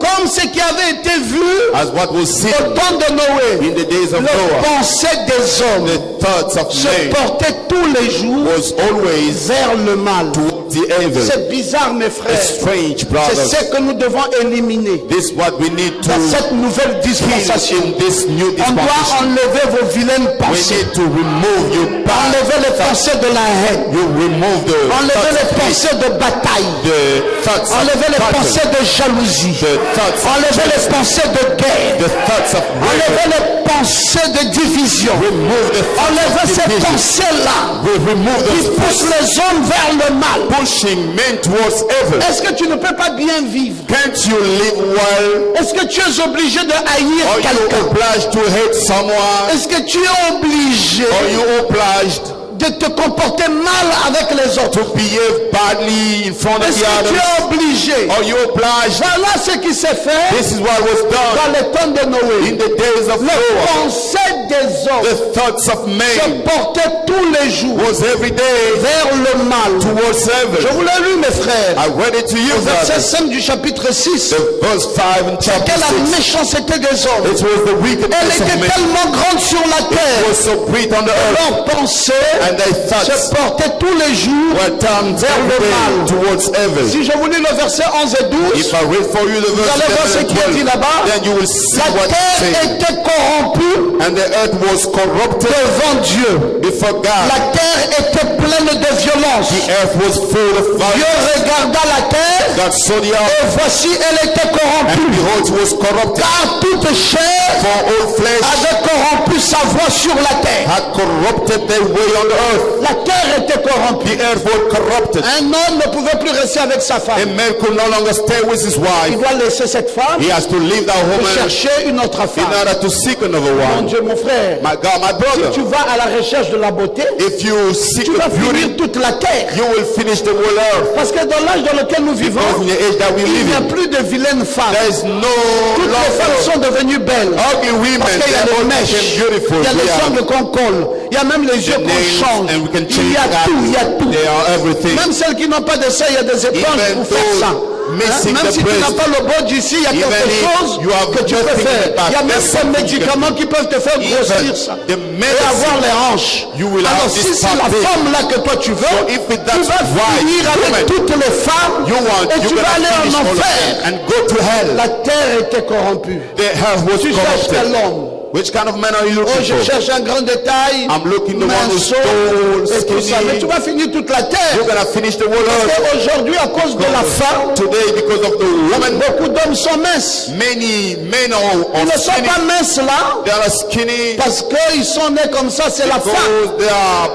comme ce qui avait été vu as what was seen au temps de Noé. in the days of Les Noah, pensées des hommes the thoughts of se men portaient tous les jours was always vers le mal. towards the evil. C'est bizarre, mes It's frères. strange, C'est brothers. ce que nous devons éliminer This is what we need to dans cette nouvelle kill dispensation. in this new On doit dispensation. enlever vos vilaines We pensées. need to remove your bad Enlever les pensées de la haine. You remove the Enlever les thoughts of hate, pensées de bataille. the thoughts of Enlever les battle, pensées de jalousie. the thoughts of Enlever les jealousy, pensées de guerre. the thoughts of Enlever rage. les pensées de division. Remove the Enlever thoughts ces of division. pensées-là We remove qui those poussent thoughts les hommes vers le mal. pushing men towards evil. Est-ce que tu ne peux pas bien vivre? Can't you live well? Est-ce que tu es obligé de haïr Are you quelqu'un? obliged to hate someone? Est-ce que tu es obligé Are you obliged de te comporter mal avec les autres? to behave badly in front of Est-ce the que tu others? es obligé? Are you obliged? Voilà ce qui s'est fait This is what was dans done les temps de Noé. in the days of Les Noah. pensées des hommes The thoughts of se men portaient tous les jours was every day vers le mal. towards Je evil. vous l'ai lu, mes frères. I read it to you, Au verset brothers. 5 du chapitre 6. The verse 5 in chapter Quelle la 6. méchanceté des hommes. It was the Elle wickedness était of men. tellement grande sur la It terre. was so great on the earth, Leurs pensées and their thoughts se portaient tous les jours. were turned vers le every mal. day towards evil. Si je vous lis le verset 11 et 12, If I read for you the verse allez voir 11 ce and qui est dit 12, là-bas. then you will see la what it terre says. était corrompue And the earth was corrupted devant Dieu. before God. La terre était pleine de violence. The earth was full of Dieu violence. regarda la terre God saw the et earth, voici elle était and corrompue. behold, it was corrupted. Car toute chair For all flesh avait corrompu sa voix sur la terre. had corrupted their way on the earth. La terre était corrompue. The earth was corrupted. Un homme ne pouvait plus rester avec sa A femme. man could no longer stay with his Il wife. doit laisser cette femme He has to leave that pour woman chercher une autre in femme. order to seek another Mon one. Dieu, mon frère, My God, my brother, tu vas à la recherche de la beauté, if you seek tu the vas beauty, finir toute la terre. you will finish the whole earth. Parce que dans l'âge dans lequel nous vivons, Because in the age that we il live n'y a in, plus de vilaines femmes. there is no Toutes les femmes longer sont devenues belles. ugly women. Parce qu'il y a They les all mèches, became beautiful. il y a les We are ongles qu'on colle, il y a même les yeux qu'on nails, change. and we can Il change y a that. tout, il y a tout. They are everything. Même celles qui n'ont pas de sein, il y a des éponges Even pour faire those ça. missing Même the si tu breast. n'as pas le bon d'ici, il y a Even quelque if chose you have que tu peux nothing faire. in the back, Il y a même there's ces something you médicaments qui peuvent te faire grossir ça. The Et avoir medicine, les hanches. you will Alors have si this c'est la part femme là que toi tu veux, if it tu that's vas right, finir avec woman, toutes les femmes you want, et tu you're vas aller gonna en finish all of enfer. them and go to hell. La terre était corrompue. The earth was Tu cherches corrupted. l'homme. Which kind of man are you Oh, looking je for? cherche un grand détail. I'm looking the one who's minceau, tall, et tout ça. Mais skinny. tu vas finir toute la terre. You're gonna finish the whole earth. Et aujourd'hui, à cause de la femme, Today, because of the woman, beaucoup d'hommes sont minces. many men Ils are ne sont skinny. pas minces là They are skinny parce qu'ils sont nés comme ça, c'est la femme. because they are.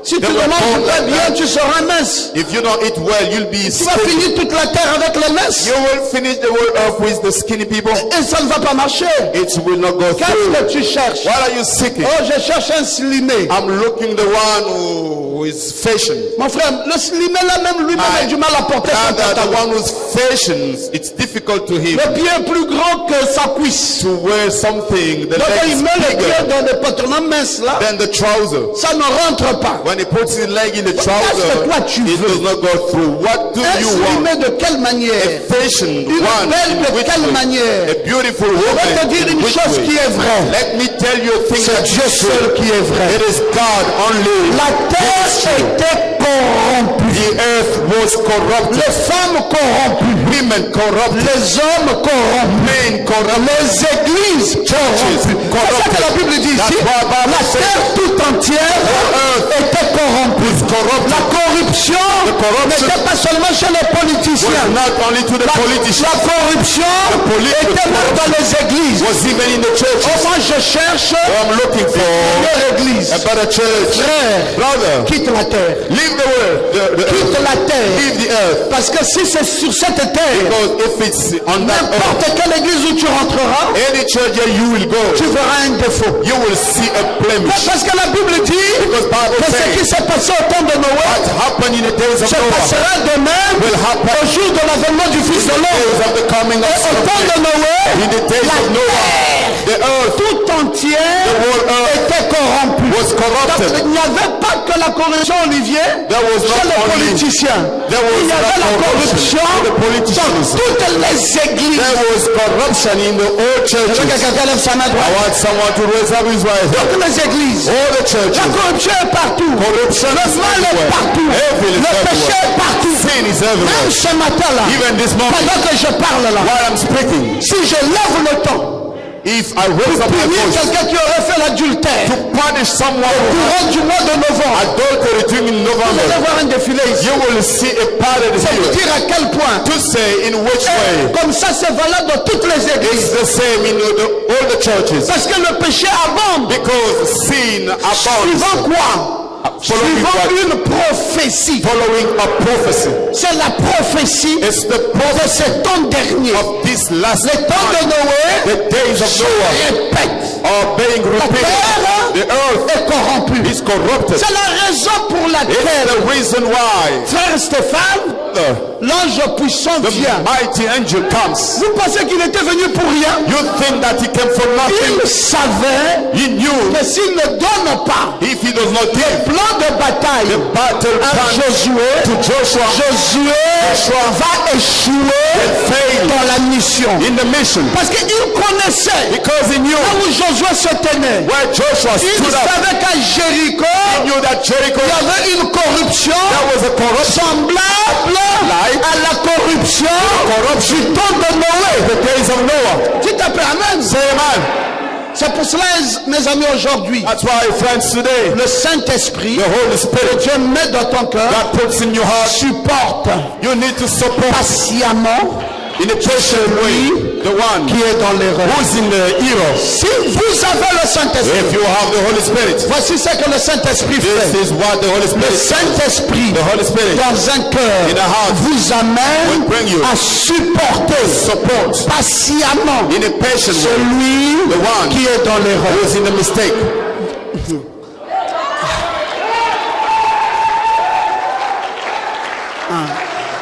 Si tu they ne were manges born pas like bien, that. tu seras mince. If you don't eat well, you'll be Tu vas skinny. finir toute la terre avec les minces. You will finish the whole earth with the skinny people. Et ça ne va pas marcher. It will not go Qu'est-ce through. que tu cherches? What are you seeking? Oh, je cherche un slimé. I'm looking the one who is fashion. Mon frère, le slimé là même lui-même a du mal à porter son Rather, the pantalon. one who's fashion, it's difficult to him Le pied est plus grand que sa cuisse. to wear something. The Donc leg il is met les pieds bigger dans des pantalons minces là, than the trouser. ça ne rentre pas. When he puts his leg in the Qu'est-ce trouser, que toi tu it veux? does not go through. What do Un you want? slimé de quelle manière? Fashion, Une one, belle in de which quelle way? manière? A beautiful Je vais te woman. dire In une which chose way? qui est vraie. Let me tell you a thing C'est that Dieu is true. seul qui est vrai. It is God only. La terre était corrompue. The The earth was corrupted. Les femmes corrompues. Women corrupted. Les hommes corrompus. Men corrupted. Les églises corrompues. C'est ça que la Bible dit ici. La terre tout entière était corrompue. La corruption n'était pas seulement chez les politiciens. Not only to the politicians. La corruption était même dans les églises. Was even in the church. Moi je cherche I'm looking for une église. a better church. Frère, brother, quitte la terre. leave the world. Quitte la terre. Leave the earth. Parce que si c'est sur cette terre, Because if it's on that n'importe earth, quelle église où tu rentreras, any church that you will go, tu verras un défaut. you will see a blemish. Parce que la Bible dit Because Bible que ce says qui s'est passé au temps de Noé what happened in the days of se Noah passera de même will happen au jour de l'avènement du Fils de l'homme. days of the coming of Et Son au of temps de Man. Noé, In the days la of Noah, the earth tout entière the whole earth était corrompue. was Donc, corrupted. il n'y avait pas que la corruption, Olivier, There was chez not les only politiciens. there was Il y avait la corruption in the dans politicians. toutes les églises. There was corruption in the old Je veux que churches. quelqu'un lève sa main I droite. want someone to raise up his right hand. Toutes les églises. All the La churches. corruption est partout. Corruption Le is mal est everywhere. partout. Evil is Le péché everywhere. est partout. Sin is Même everywhere. ce matin-là, Even this moment, pendant que je parle là, while I'm speaking, si je lève le temps if I raise up my punir voice quelqu'un qui aurait fait l'adultère to punish someone who courant du mois de novembre, has adultery during vous allez November, voir un défilé ici. you will see a parade C'est vous here dire à quel point. to say in which way. Et comme ça, c'est valable dans toutes les It's églises. the same in all the churches. Parce que le péché abonde. Because sin abounds. Suivant quoi? Following Suivant what? une prophétie. Following a prophecy. C'est la prophétie It's the de prophecy ce temps dernier. of this last Le temps de time. Noé The days of se Noah répète. are being La repeated. The terre earth est corrompue. is corrupted. C'est la raison pour It's laquelle, the reason why frère Stéphane, l'ange puissant the vient. mighty angel comes. Vous pensez qu'il était venu pour rien? You think that he came for nothing? Il savait He knew que s'il ne donne pas if he does not give plan de bataille the battle à plan Josué, to Joshua, Josué va échouer fail dans la mission. in the mission. Parce qu'il connaissait Because he knew là où Josué se tenait. where Joshua Il stood up. savait qu'à Jéricho, He knew that Jericho, il y avait une corruption there was a corruption. semblable à la corruption du temps de Noé. The days of Noah. Dites un peu amen. Say amen. C'est pour cela, mes amis, aujourd'hui, That's why, friends, today, le Saint-Esprit the Holy que Spirit Dieu met dans ton cœur that puts in your heart, supporte you need to support patiemment in a patient way the one qui est dans l'erreur. who's in the error. Si vous avez le Saint-Esprit, If you have the Holy Spirit, voici ce que le Saint-Esprit this fait. is what the Holy Le Spirit, Saint-Esprit, the Holy Spirit dans un cœur, in a heart vous amène will bring you à supporter support patiemment in a patient way celui the one qui est dans l'erreur. who's in the mistake.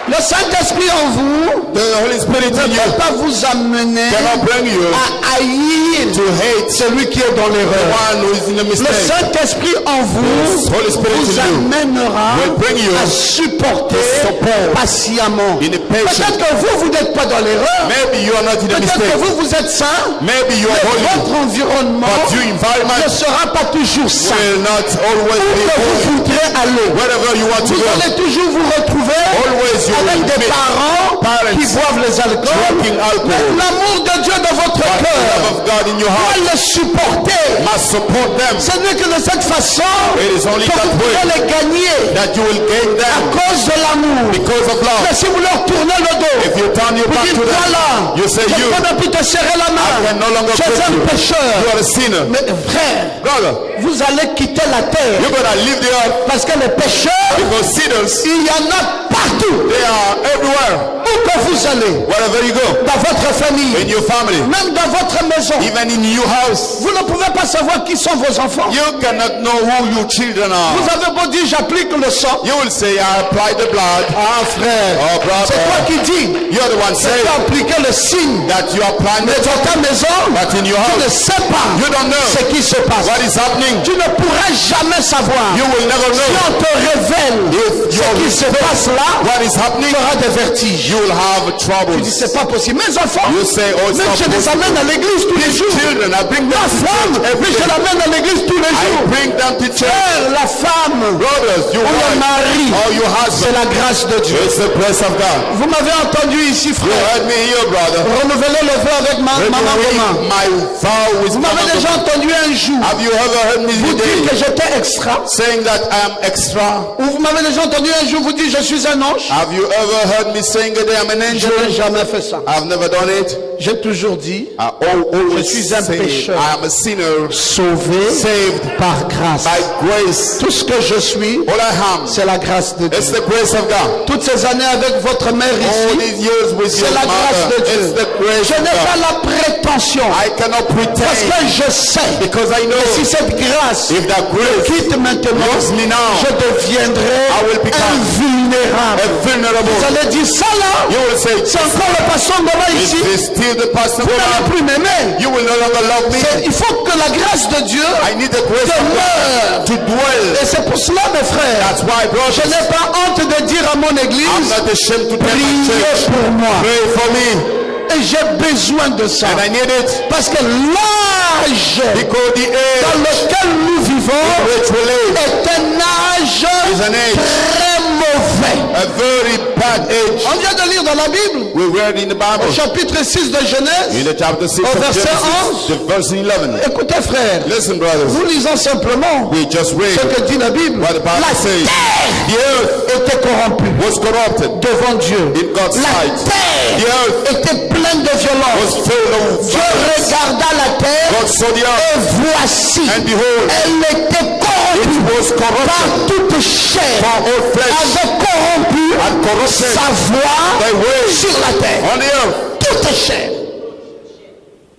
Le Saint-Esprit en vous The Holy Spirit ne in you peut pas vous amener cannot bring you à haïr to hate celui qui est dans the l'erreur. one who is in the Le mistake. Saint-Esprit en vous The Holy Spirit vous in you amènera will bring you à supporter support patiemment. in a Peut-être patient. que vous n'êtes pas dans l'erreur. Maybe you are not in the Peut-être mistake. que vous êtes saint. Maybe you are Mais holy, votre environnement but your ne environment sera pas toujours sain. will not always Où be que vous holy. voudrez aller, Wherever you want to vous go, allez toujours vous retrouver always you avec will des meet parents qui boivent les alcools. drinking alcohol. Mais l'amour de Dieu dans votre But the cœur love of God in your doit heart le supporter. must support them. Ce n'est que de cette façon It is only que that vous way pourrez les gagner that you will gain à them cause de l'amour. because of Mais love. si vous leur tournez le dos, If you turn your vous back dites to them, voilà, you say je you ne peux plus te serrer la can main. no longer Tu es put un you. pécheur. You are a sinner. Mais frère, Brother, vous allez quitter la terre you're going to leave the earth parce que les pécheurs, because sinners, il y en a partout. they are everywhere. Où que vous allez, Wherever you go, dans votre famille, in your family, même dans votre maison, even in your house, vous ne pouvez pas savoir qui sont vos enfants. you cannot know who your children Vous are. avez beau dire j'applique le sang. You will say, I apply the blood. Ah frère, Oh, c'est toi brother, qui dis. you're the one Tu saying peux appliquer le signe. that you apply Mais the dans ta maison, but in your tu ne house, sais pas you don't know ce qui se passe. what is happening. Tu ne pourras jamais savoir. You will never Si know on te révèle if ce your qui se passe là what is happening, fera des vertiges. you will have Tu troubles. dis c'est pas possible. Mes enfants, You say, oh, it's même not je les possible. amène à l'église tous les jours. Children, I bring them La to femme, church every mais je day. l'amène à l'église tous les I jours. bring them to church. Frère, la femme Brothers, you ou le wife, mari, or your c'est husband, la grâce de Dieu. it's the grace of God. Vous m'avez entendu ici, You frère. heard me here, brother. Renouvelez le vœu avec maman Goma. My vow with Vous m'avez Mama déjà Goma. entendu un jour Have you ever heard me vous dire today que j'étais extra. saying that I am extra? Ou vous m'avez déjà entendu un jour vous dire je suis un ange. Have you ever heard me saying that I am an Je angel? n'ai jamais fait ça. I've never done it. J'ai toujours dit I always Je suis un say pécheur. I am a sinner sauvé saved par grâce. by grace. Tout ce que je suis, All I am, c'est la grâce de Dieu. it's the grace of God. Toutes ces années avec votre mère All ici, these years with c'est your la grâce mother, de Dieu. it's the grace Je of n'ai pas God. la prétention. I cannot Parce pretend que je sais because I know que si cette grâce if that grace quitte maintenant, leaves me now, je deviendrai I will become invulnérable. vulnerable. Vous allez dire ça là, You will say, c'est encore le pasteur Goma ici. is this still the pastor? Vous n'allez plus m'aimer. You will no longer love me. Il faut que la grâce de Dieu I need the grace of demeure. God to dwell. Et c'est pour cela, mes frères, That's why, je brothers, n'ai pas honte de dire à mon I'm église, not ashamed to tell my priez church, pour moi. pray for me. Et j'ai besoin de ça. And I need it Parce que l'âge because the dans age lequel nous vivons which we live est un âge is an age, très mauvais. a very bad age. On vient de lire dans la Bible, We read in the Bible, au chapitre 6 de in Genèse. the chapter 6 Au of verset Genesis, the verse 11. Écoutez, frère, Listen, brothers, nous lisons simplement we just read ce que dit la Bible. what the Bible La says. terre The earth était corrompue was corrupted devant Dieu. in God's La sight. The terre earth était pleine de violence. was full of Dieu violence. regarda la terre God saw the earth, et voici, and behold, elle était corrompue it was par corrupted toute chair. for all flesh, Avait corrompu and corrupted sa voix thy way sur la terre. on the earth. Toute chair,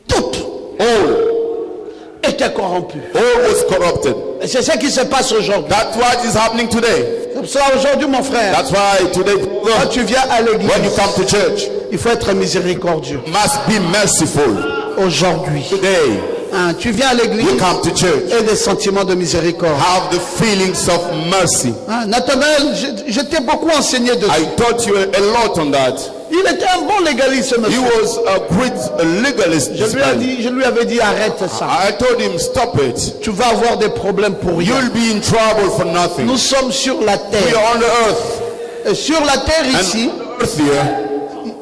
toute All était corrompue. was corrupted. Et c'est ce qui se passe aujourd'hui. That's what is happening today. C'est pour cela aujourd'hui, mon frère, That's why today, quand tu viens à when you l'église, come to church, il faut être miséricordieux. must be merciful. Aujourd'hui, Today, hein, tu viens à you l'église come to church, et des sentiments de miséricorde. have the feelings of mercy. Hein, Nathanaël, je t'ai beaucoup enseigné dessus. I taught you a lot on that. Il était un bon légaliste, He monsieur. was a great legalist. Je lui avais dit arrête ça. I told him, stop it. Tu vas avoir des problèmes pour rien. You'll be in trouble for nothing. Nous sommes sur la We terre. are on the earth. Et sur la terre ici, And earth here,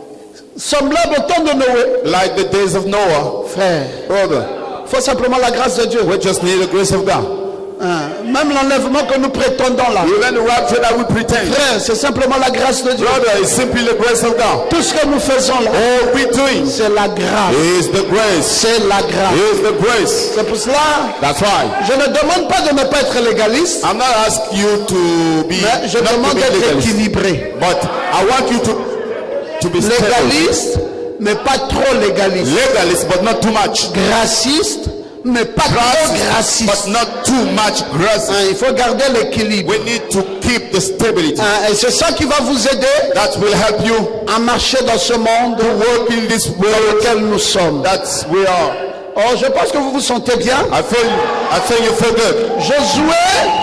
semblable au temps de Noé, like the days of Noah, frère, brother, il faut simplement la grâce de Dieu. we just need the grace of God. Hein, même l'enlèvement que nous prétendons là, Even the rapture that we pretend, frère, c'est simplement la grâce de Dieu. brother, it's simply the grace of God. Tout ce que nous faisons là, All we're doing c'est la grâce. is the grace. C'est la grâce. Is the grace. C'est pour cela, That's why. je ne demande pas de ne pas être légaliste, I'm not asking you to be, mais je not to demande be d'être legalist, équilibré. but I want you to be stable. Légaliste, mais pas trop légaliste. Legalist, but not too much. Graciste, mais pas trop Grace, graciste. but not too much grace. Hein, il faut garder l'équilibre. We need to keep the stability. Hein, et c'est ça qui va vous aider That will help you à marcher dans ce monde to work in this dans world lequel nous sommes. that we are. Oh, je pense que vous vous sentez bien. I feel you feel good. Josué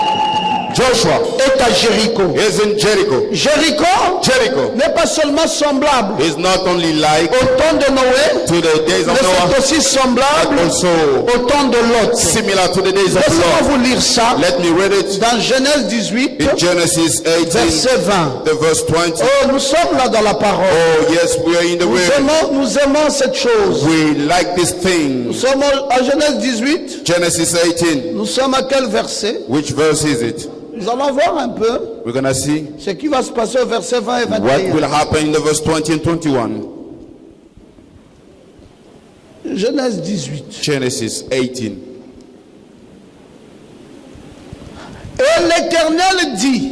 Joshua est à Jéricho. is in Jericho. Jéricho n'est pas seulement semblable is not only like au temps de Noé, to the days mais of Noah, c'est aussi semblable but also au temps de Lot. similar to the days of Laissez-moi Lot. vous lire ça Let me read it dans Genèse 18, in Genesis 18, verset 20. the verse 20. Oh, nous sommes là dans la parole. Oh yes, we are in the way. Nous aimons cette chose. We like this Nous thing. sommes à Genèse 18. Genesis 18. Nous sommes à quel verset? Which verse is it? Nous allons voir un peu We're gonna see ce qui va se passer au verset 20 et what 21. will happen in the verse 20 and 21. Genèse 18. Genesis 18. Et l'Éternel dit,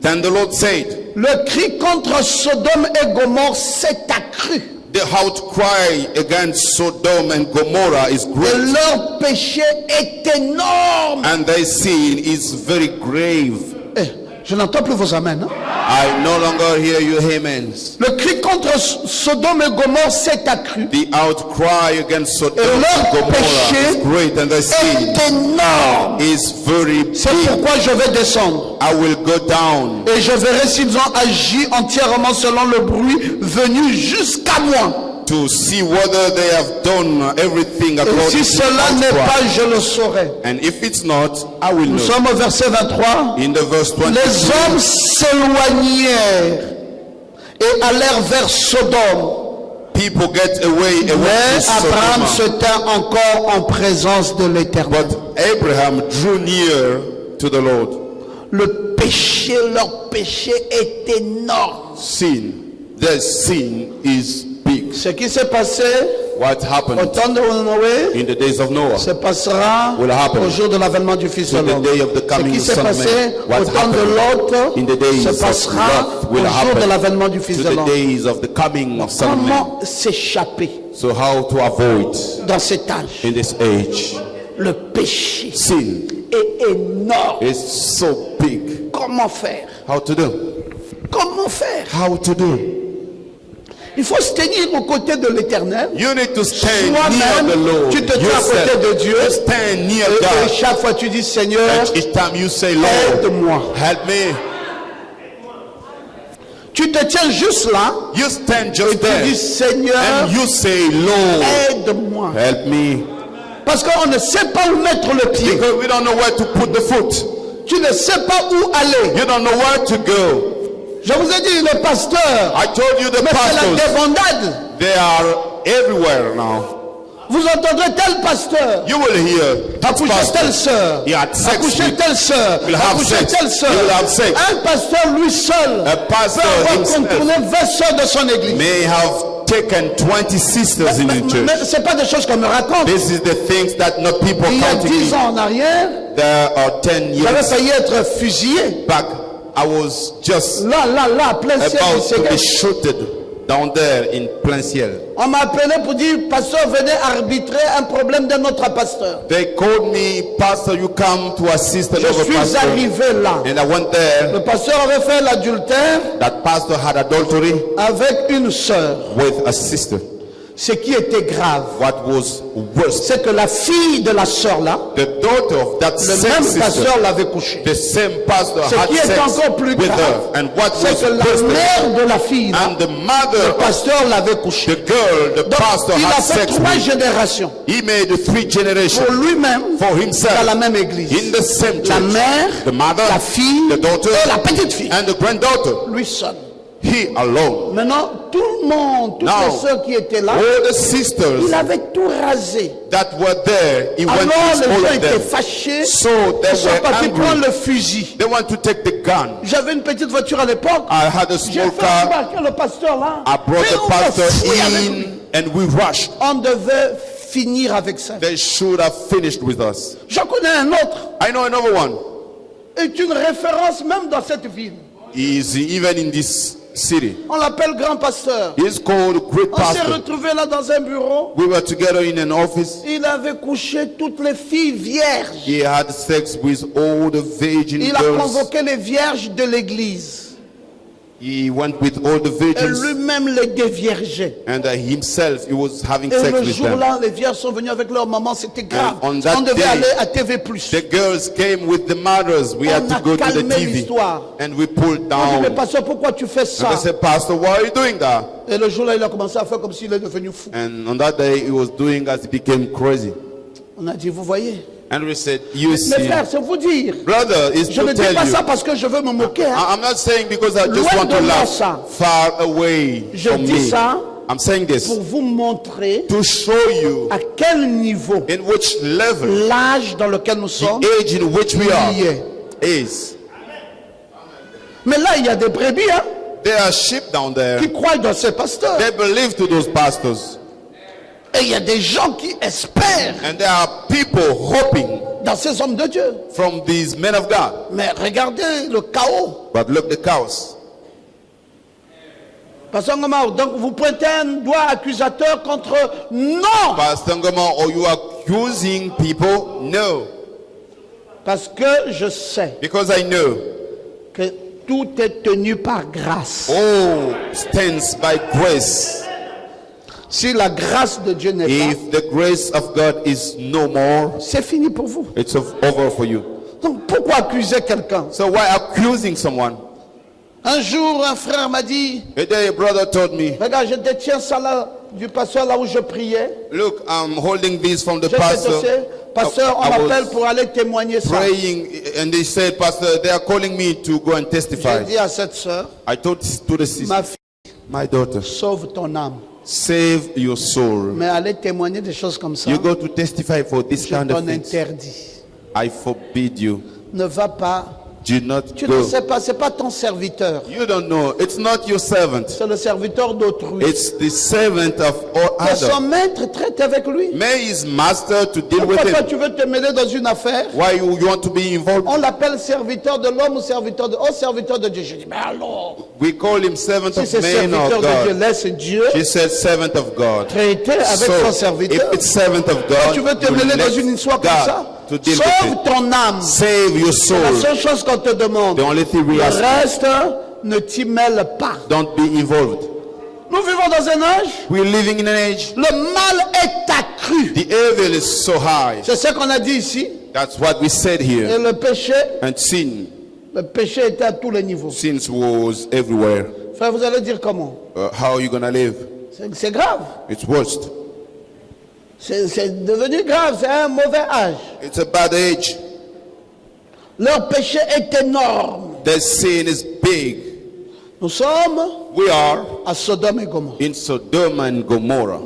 Then the Lord said, le cri contre Sodome et Gomorrhe s'est accru. the outcry against Sodom and Gomorrah is Et great, leur péché est énorme. and their sin is very grave. Eh, je n'entends plus vos amens. Hein? I no longer hear your amens. Le cri contre Sodome et Gomorrhe s'est accru. The outcry against Sodom Et leur and Gomorrah péché is great, and the sin est énorme. is very C'est big. pourquoi je vais descendre. I will go down Et je verrai s'ils ont agi entièrement selon le bruit venu jusqu'à moi. to see whether they have done everything Et according si to cela n'est the pas, outcry. je le saurai. And if it's not, I will Nous know. sommes au verset 23. In the verse Les 23, hommes s'éloignèrent et allèrent vers Sodome. people get away Mais to Abraham se Sodom. tint encore en présence de l'Éternel. But Abraham drew near to the Lord. Le péché, leur péché est énorme. Sin, their sin is big. Ce qui s'est passé What au happened temps de Noé in the days of Noah, se passera Will happen au jour de l'avènement du Fils de to the l'homme. day of the Ce coming qui s'est Son of passé Man. What au temps de happened Lot in the days se of passera Lot au will jour de happen l'avènement du Fils to de the l'homme. days of the coming of Son of Man. Comment s'échapper So how to avoid dans cet âge? in this age? Le péché Sin est énorme. is so big. Comment faire? How to do? Comment faire? How to do? Il faut se tenir aux côtés de l'Éternel. You need to stand near Toi-même, the Lord. tu te tiens à côté de Dieu. You stand near Et God. chaque fois tu dis, Seigneur, And each time you say, Lord, aide-moi. help me. Tu te tiens juste là. You stand Et just tu there. dis, Seigneur, And you say, Lord, aide-moi. help me. Parce qu'on ne sait pas où mettre le pied. Because we don't know where to put the foot. Tu ne sais pas où aller. You don't know where to go. Je vous ai dit, le pasteur, I told you the mais c'est la pastors, débandade. they are everywhere now. Vous entendrez tel pasteur You will hear that accoucher telle pastor. sœur, He had sex accoucher with, telle sœur, will have accoucher sex. telle sœur. He will have sex. Un pasteur lui seul A peut pastor avoir himself contourné 20 sœurs de son église. may have taken 20 sisters in the Mais church. c'est pas des choses qu'on me raconte. This is the things that not people Il y a counting 10 me. ans en arrière, There are 10 j'avais years failli être fusillé. back. I was just Là, plein ciel du about to Seigneur. be shooted down there in plein ciel. On m'a appelé pour dire, pasteur, venez arbitrer un problème d'un autre pasteur. They called me, Pastor, you come to assist Je another suis pastor. arrivé là. And I went there. Le pasteur avait fait l'adultère That pastor had adultery avec une sœur. with a sister. Ce qui était grave, What was worse, c'est que la fille de la sœur là, the daughter of that le same même sister, pasteur l'avait couchée. the same pastor Ce had qui est sex encore plus with grave, her. And what c'est was que la worse, mère de la fille là, and the mother le of pasteur l'avait couchée. the girl, the Donc, pastor il a had fait sex 3 with. générations He made 3 generations pour lui-même for dans la himself même église. in the same La church. mère, The mother, la fille the daughter, et la petite fille. and the granddaughter. Lui seul. He alone. Maintenant, tout le monde, toutes Now, les sœurs qui étaient là, all the sisters il avait tout rasé. that were there, he went Alors with les all gens of étaient them. fâchés. So they Ils sont were partis prendre angry. le fusil. They want to take the gun. J'avais une petite voiture à l'époque. I had a J'ai small fait car. embarquer le pasteur là. I brought Et the on va pastor fouiller avec lui. in and we rushed. On devait finir avec ça. They should have finished with us. J'en connais un autre. I know another one. Est une référence même dans cette ville. He is even in this city. On l'appelle grand pasteur. He's called Great On s'est Pastor. retrouvés là dans un bureau. We were together in an office. Il avait couché toutes les filles vierges. He had sex with all the virgin Il a girls. convoqué les vierges de l'église. He went with all the Et virgins, lui-même les déviergeait. and himself he was having Et sex le with them. jour-là, les vierges sont venues avec leur maman, c'était grave. And on that On devait day, aller à TV+. The girls came with the mothers. We had On to a go to the calmé TV, l'histoire. and we pulled On dit, mais down. pasteur, pourquoi tu fais And ça? I said, Pastor, why are you doing that? Et le jour-là, il a commencé à faire comme s'il est devenu fou. And on that day, he was doing as he became crazy. On a dit, vous voyez. And we said, you Mes see, frères, c'est vous dire. brother, it's Je ne to dis tell pas you. ça parce que je veux me moquer. Hein. I'm not saying because I just Loin want to de moi laugh ça. far away Je from dis me. ça I'm saying this pour vous montrer to show you à quel niveau in which level, l'âge dans lequel nous the sommes age in which we are lié. is. Mais là, il y a des brebis hein, There are sheep down there. qui croient dans ces pasteurs. They believe to those pastors. Et il y a des gens qui espèrent And there are people hoping dans ces hommes de Dieu. from these men of God. Mais regardez le chaos. But look, the cows. Pasteur Ngoma, donc vous pointez un doigt accusateur contre... Non. Pastor Ngoma, are you accusing people? No. Parce que je sais Because I know que tout est tenu par grâce. All stands by grace. Si la grâce de Dieu n'est pas, If the grace of God is no more, c'est fini pour vous. it's over for you. Donc pourquoi accuser quelqu'un? So why accusing someone? Un jour, un frère m'a dit, A day a brother told me, regarde, je détiens ça là, du pasteur là où je priais. look, I'm holding this from the J'ai fait pastor. dossier. Pasteur, on I was m'appelle pour aller témoigner ça. praying, and they said, Pastor, they are calling me to go and J'ai testify. dit à cette sœur, I told to the sister, ma fille, my daughter, sauve ton âme. save your soul. Mais aller témoigner des choses comme ça, You go to testify for this je kind of t'en things. interdis. I forbid you. Ne va pas. Do not Tu ne go. sais pas, c'est pas ton serviteur. You don't know. It's not your servant. C'est le serviteur d'autrui. It's the servant of all Que son others. maître traite avec lui. May his master to deal with Pourquoi toi him. tu veux te mêler dans une affaire? Why you want to be involved? On l'appelle serviteur de l'homme ou serviteur de... Oh, serviteur de Dieu. Je dis, mais alors, We call him servant si of c'est man or serviteur de Dieu, God. laisse Dieu She said servant of God. traiter avec son So, serviteur. if it's servant of Toi, God, tu veux te you mêler dans let une histoire comme God ça? to deal with Sauve it. ton âme. Save your La soul. seule chose qu'on te demande. The only thing we Le ask, reste, ne t'y mêle pas. don't be involved. Nous vivons dans un âge, We're living in an age. le mal est accru. The evil is so high. C'est ce qu'on a dit ici. That's what we said Et here. le péché And était à tous les niveaux. sin was everywhere. Frère, vous allez dire comment? How are you gonna live? C'est grave. It's worst. C'est devenu grave. C'est un mauvais âge. It's a bad age. Leur péché est énorme. The sin is big. Nous sommes We are à Sodome et Gomorrhe. in Sodom and Gomorrah.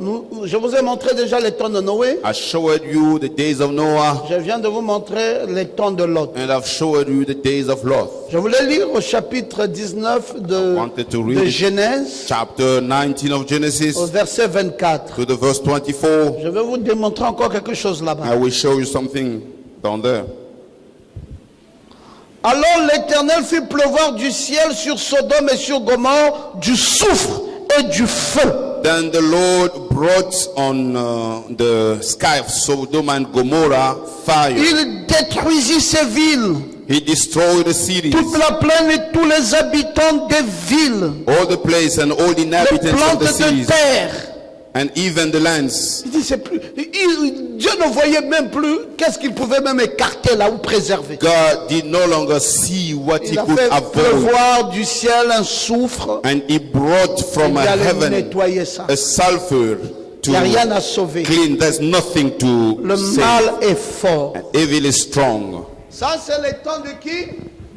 Je vous ai montré déjà les temps de Noé. I showed you the days of Noah, Je viens de vous montrer les temps de Lot. and I've showed you the days of Lot. Je voulais lire au chapitre 19 wanted to read de it. Genèse, Chapter 19 of Genesis au verset 24. to the verse 24. Je vais vous démontrer encore quelque chose là-bas. I will show you something down there. Alors l'Éternel fit pleuvoir du ciel sur Sodome et sur Gomorrhe du soufre et du feu. Then the Lord brought on the sky of Sodom and Gomorrah fire. Il détruisit ces villes, He destroyed the cities, toute la plaine et tous les habitants des villes, all the place and all the les inhabitants of plantes the de cities, terre. and even the lands. Il dit, c'est plus, Dieu ne voyait même plus qu'est-ce qu'il pouvait même écarter là ou préserver. God did no longer see what he Il a could fait avoid, pleuvoir du ciel un soufre. and he brought from Il a allait heaven nettoyer ça. a sulfur Il n'y a rien to à sauver. clean. There's nothing to Le save. mal est fort. Evil is strong. Ça, c'est les temps de qui?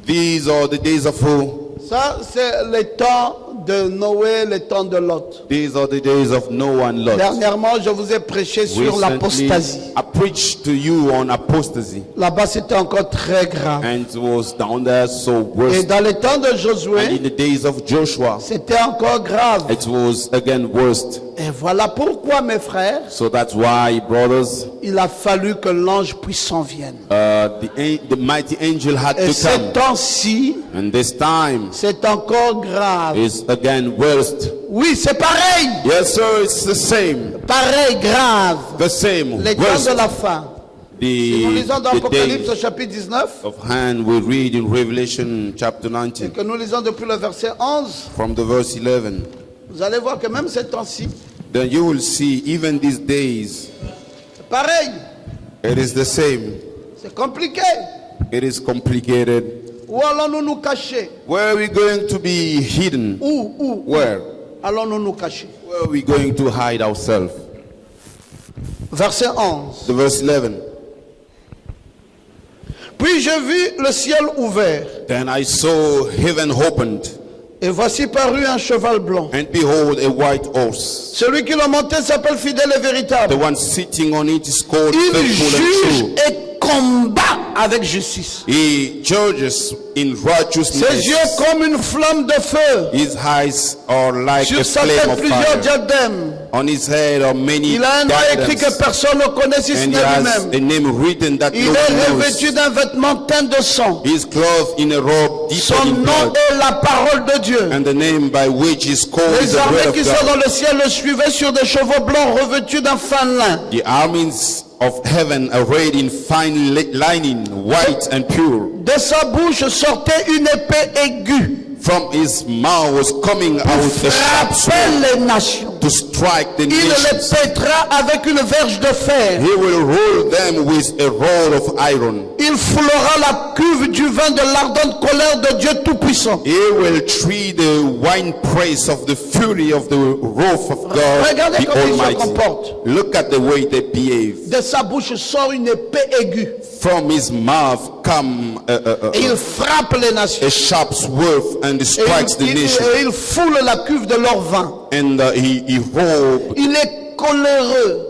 These are the days of who? Ça, c'est les temps de Noé, les temps de Lot. These are the days of Noah and Lot. Dernièrement, je vous ai prêché sur Recently, l'apostasie. I preached to you on apostasy, Là-bas, c'était encore très grave. and it was down there so Et worse. dans les temps de And Josué, in the days of Joshua, c'était encore grave. it was again worst. Et voilà pourquoi, mes frères, So that's why, brothers, il a fallu que l'ange puissant vienne. the mighty angel had Et to ce come, temps-ci, and this time c'est encore grave. is again worst. Oui, c'est pareil. Yes, sir, it's the same, Pareil, grave. the same, Les temps worst. de la fin. Nous lisons dans The Apocalypse au days chapitre 19, of hand we read in Revelation chapter et 19 que nous lisons depuis le verset 11. from the verse 11. Vous allez voir que même ces temps-ci, Then you will see even these days c'est pareil. it is the same. C'est compliqué. It is complicated. Où allons-nous nous cacher? Where are we going to be hidden? Où Where? allons-nous nous cacher? Where are we going to hide ourselves? Verset 11. The verse 11. Puis je vis le ciel ouvert, Then I saw heaven opened, et voici parut un cheval blanc. and behold, a white horse. Celui qui l'a monté s'appelle fidèle et The véritable. one sitting on it is called Il faithful and juge true. et combat avec justice. He judges in Ses righteousness. yeux comme une flamme de feu. His eyes are like a Sur sa flame tête of plusieurs fire. diadèmes. On his head are many Il a un nom écrit que diadems, personne ne connaît si ce and he n'est has lui-même. a name written that Il no est one revêtu knows. d'un vêtement teint de sang. He is clothed in a robe deeper Son in nom blood. est la parole de Dieu. And the name by which is called is Les the armées word qui of sont God. dans le ciel le suivaient sur des chevaux blancs revêtus d'un fin lin. The armies of heaven arrayed in fine lining, white and pure. De sa bouche sortait une épée aiguë. From his mouth was coming out a sharp sword Frapper les nations. to strike the Il les nations. pètera avec une verge de fer. He will rule them with a rod of iron. Il foulera la cuve du vin de l'ardente colère de Dieu Tout-Puissant. He will treat the winepress of the fury of the wrath of God Regardez the comment il se Almighty. comporte. Look at the way they behave. De sa bouche sort une épée aiguë. From his mouth come Et il frappe les nations. a sharp sword and Et strikes the nation. il foule la cuve de leur vin. And he robe. Il est coléreux.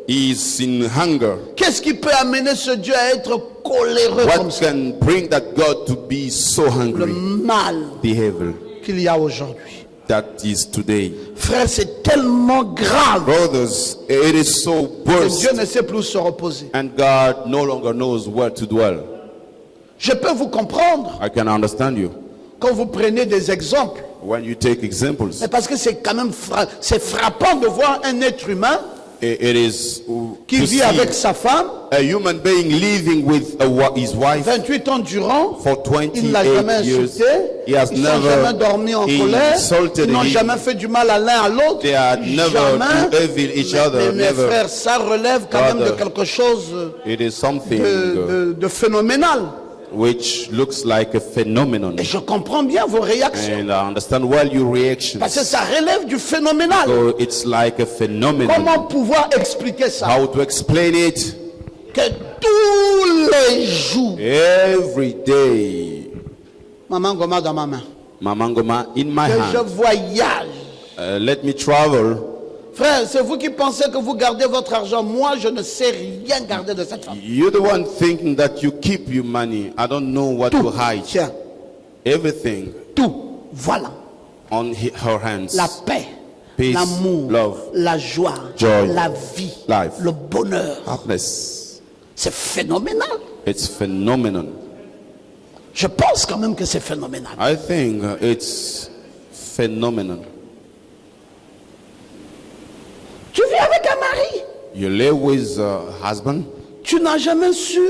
He is in hunger. Qu'est-ce qui peut amener ce Dieu à être coléreux comme What ça? can bring that God to be so Le hungry? mal The evil qu'il y a aujourd'hui. that is today. Frère, c'est tellement grave Brothers, it is so que worse. Dieu ne sait plus où se reposer. And God no longer knows where to dwell. Je peux vous comprendre I can understand you quand vous prenez des exemples. when you take examples. Mais parce que c'est quand même c'est frappant de voir un être humain It is qui to vit see avec sa femme a human being living with his wife 28 ans durant. for Il ne l'a jamais 28 years. insulté. He has Ils n'ont jamais dormi en colère. insulted Ils n'ont him. jamais fait du mal à l'un à l'autre. They are never Jamais. to evil each other. Mais Never. frères, ça relève quand même de Brother, quelque chose It is something de phénoménal. which looks like a phenomenon. Et je comprends bien vos réactions. And I understand well your reactions. Parce que ça relève du phénoménal. So it's like a phenomenon. Comment pouvoir expliquer ça? How to explain it? Que tous les jours, Every day, Maman Goma dans ma main, Mamangoma in my que je hand. voyage. Let me travel. Frère, c'est vous qui pensez que vous gardez votre argent. Moi, je ne sais rien garder de cette femme. You're the one thinking that you keep your money. I don't know what to hide. Tiens, Everything tout. Voilà. on her hands. La paix, Peace, l'amour, love, la joie, joy, la vie, life, le bonheur. happiness. C'est phénoménal. It's phenomenon. Je pense quand même que c'est phénoménal. I think it's phenomenon. Tu vis avec un mari. You live with a husband. Tu n'as jamais su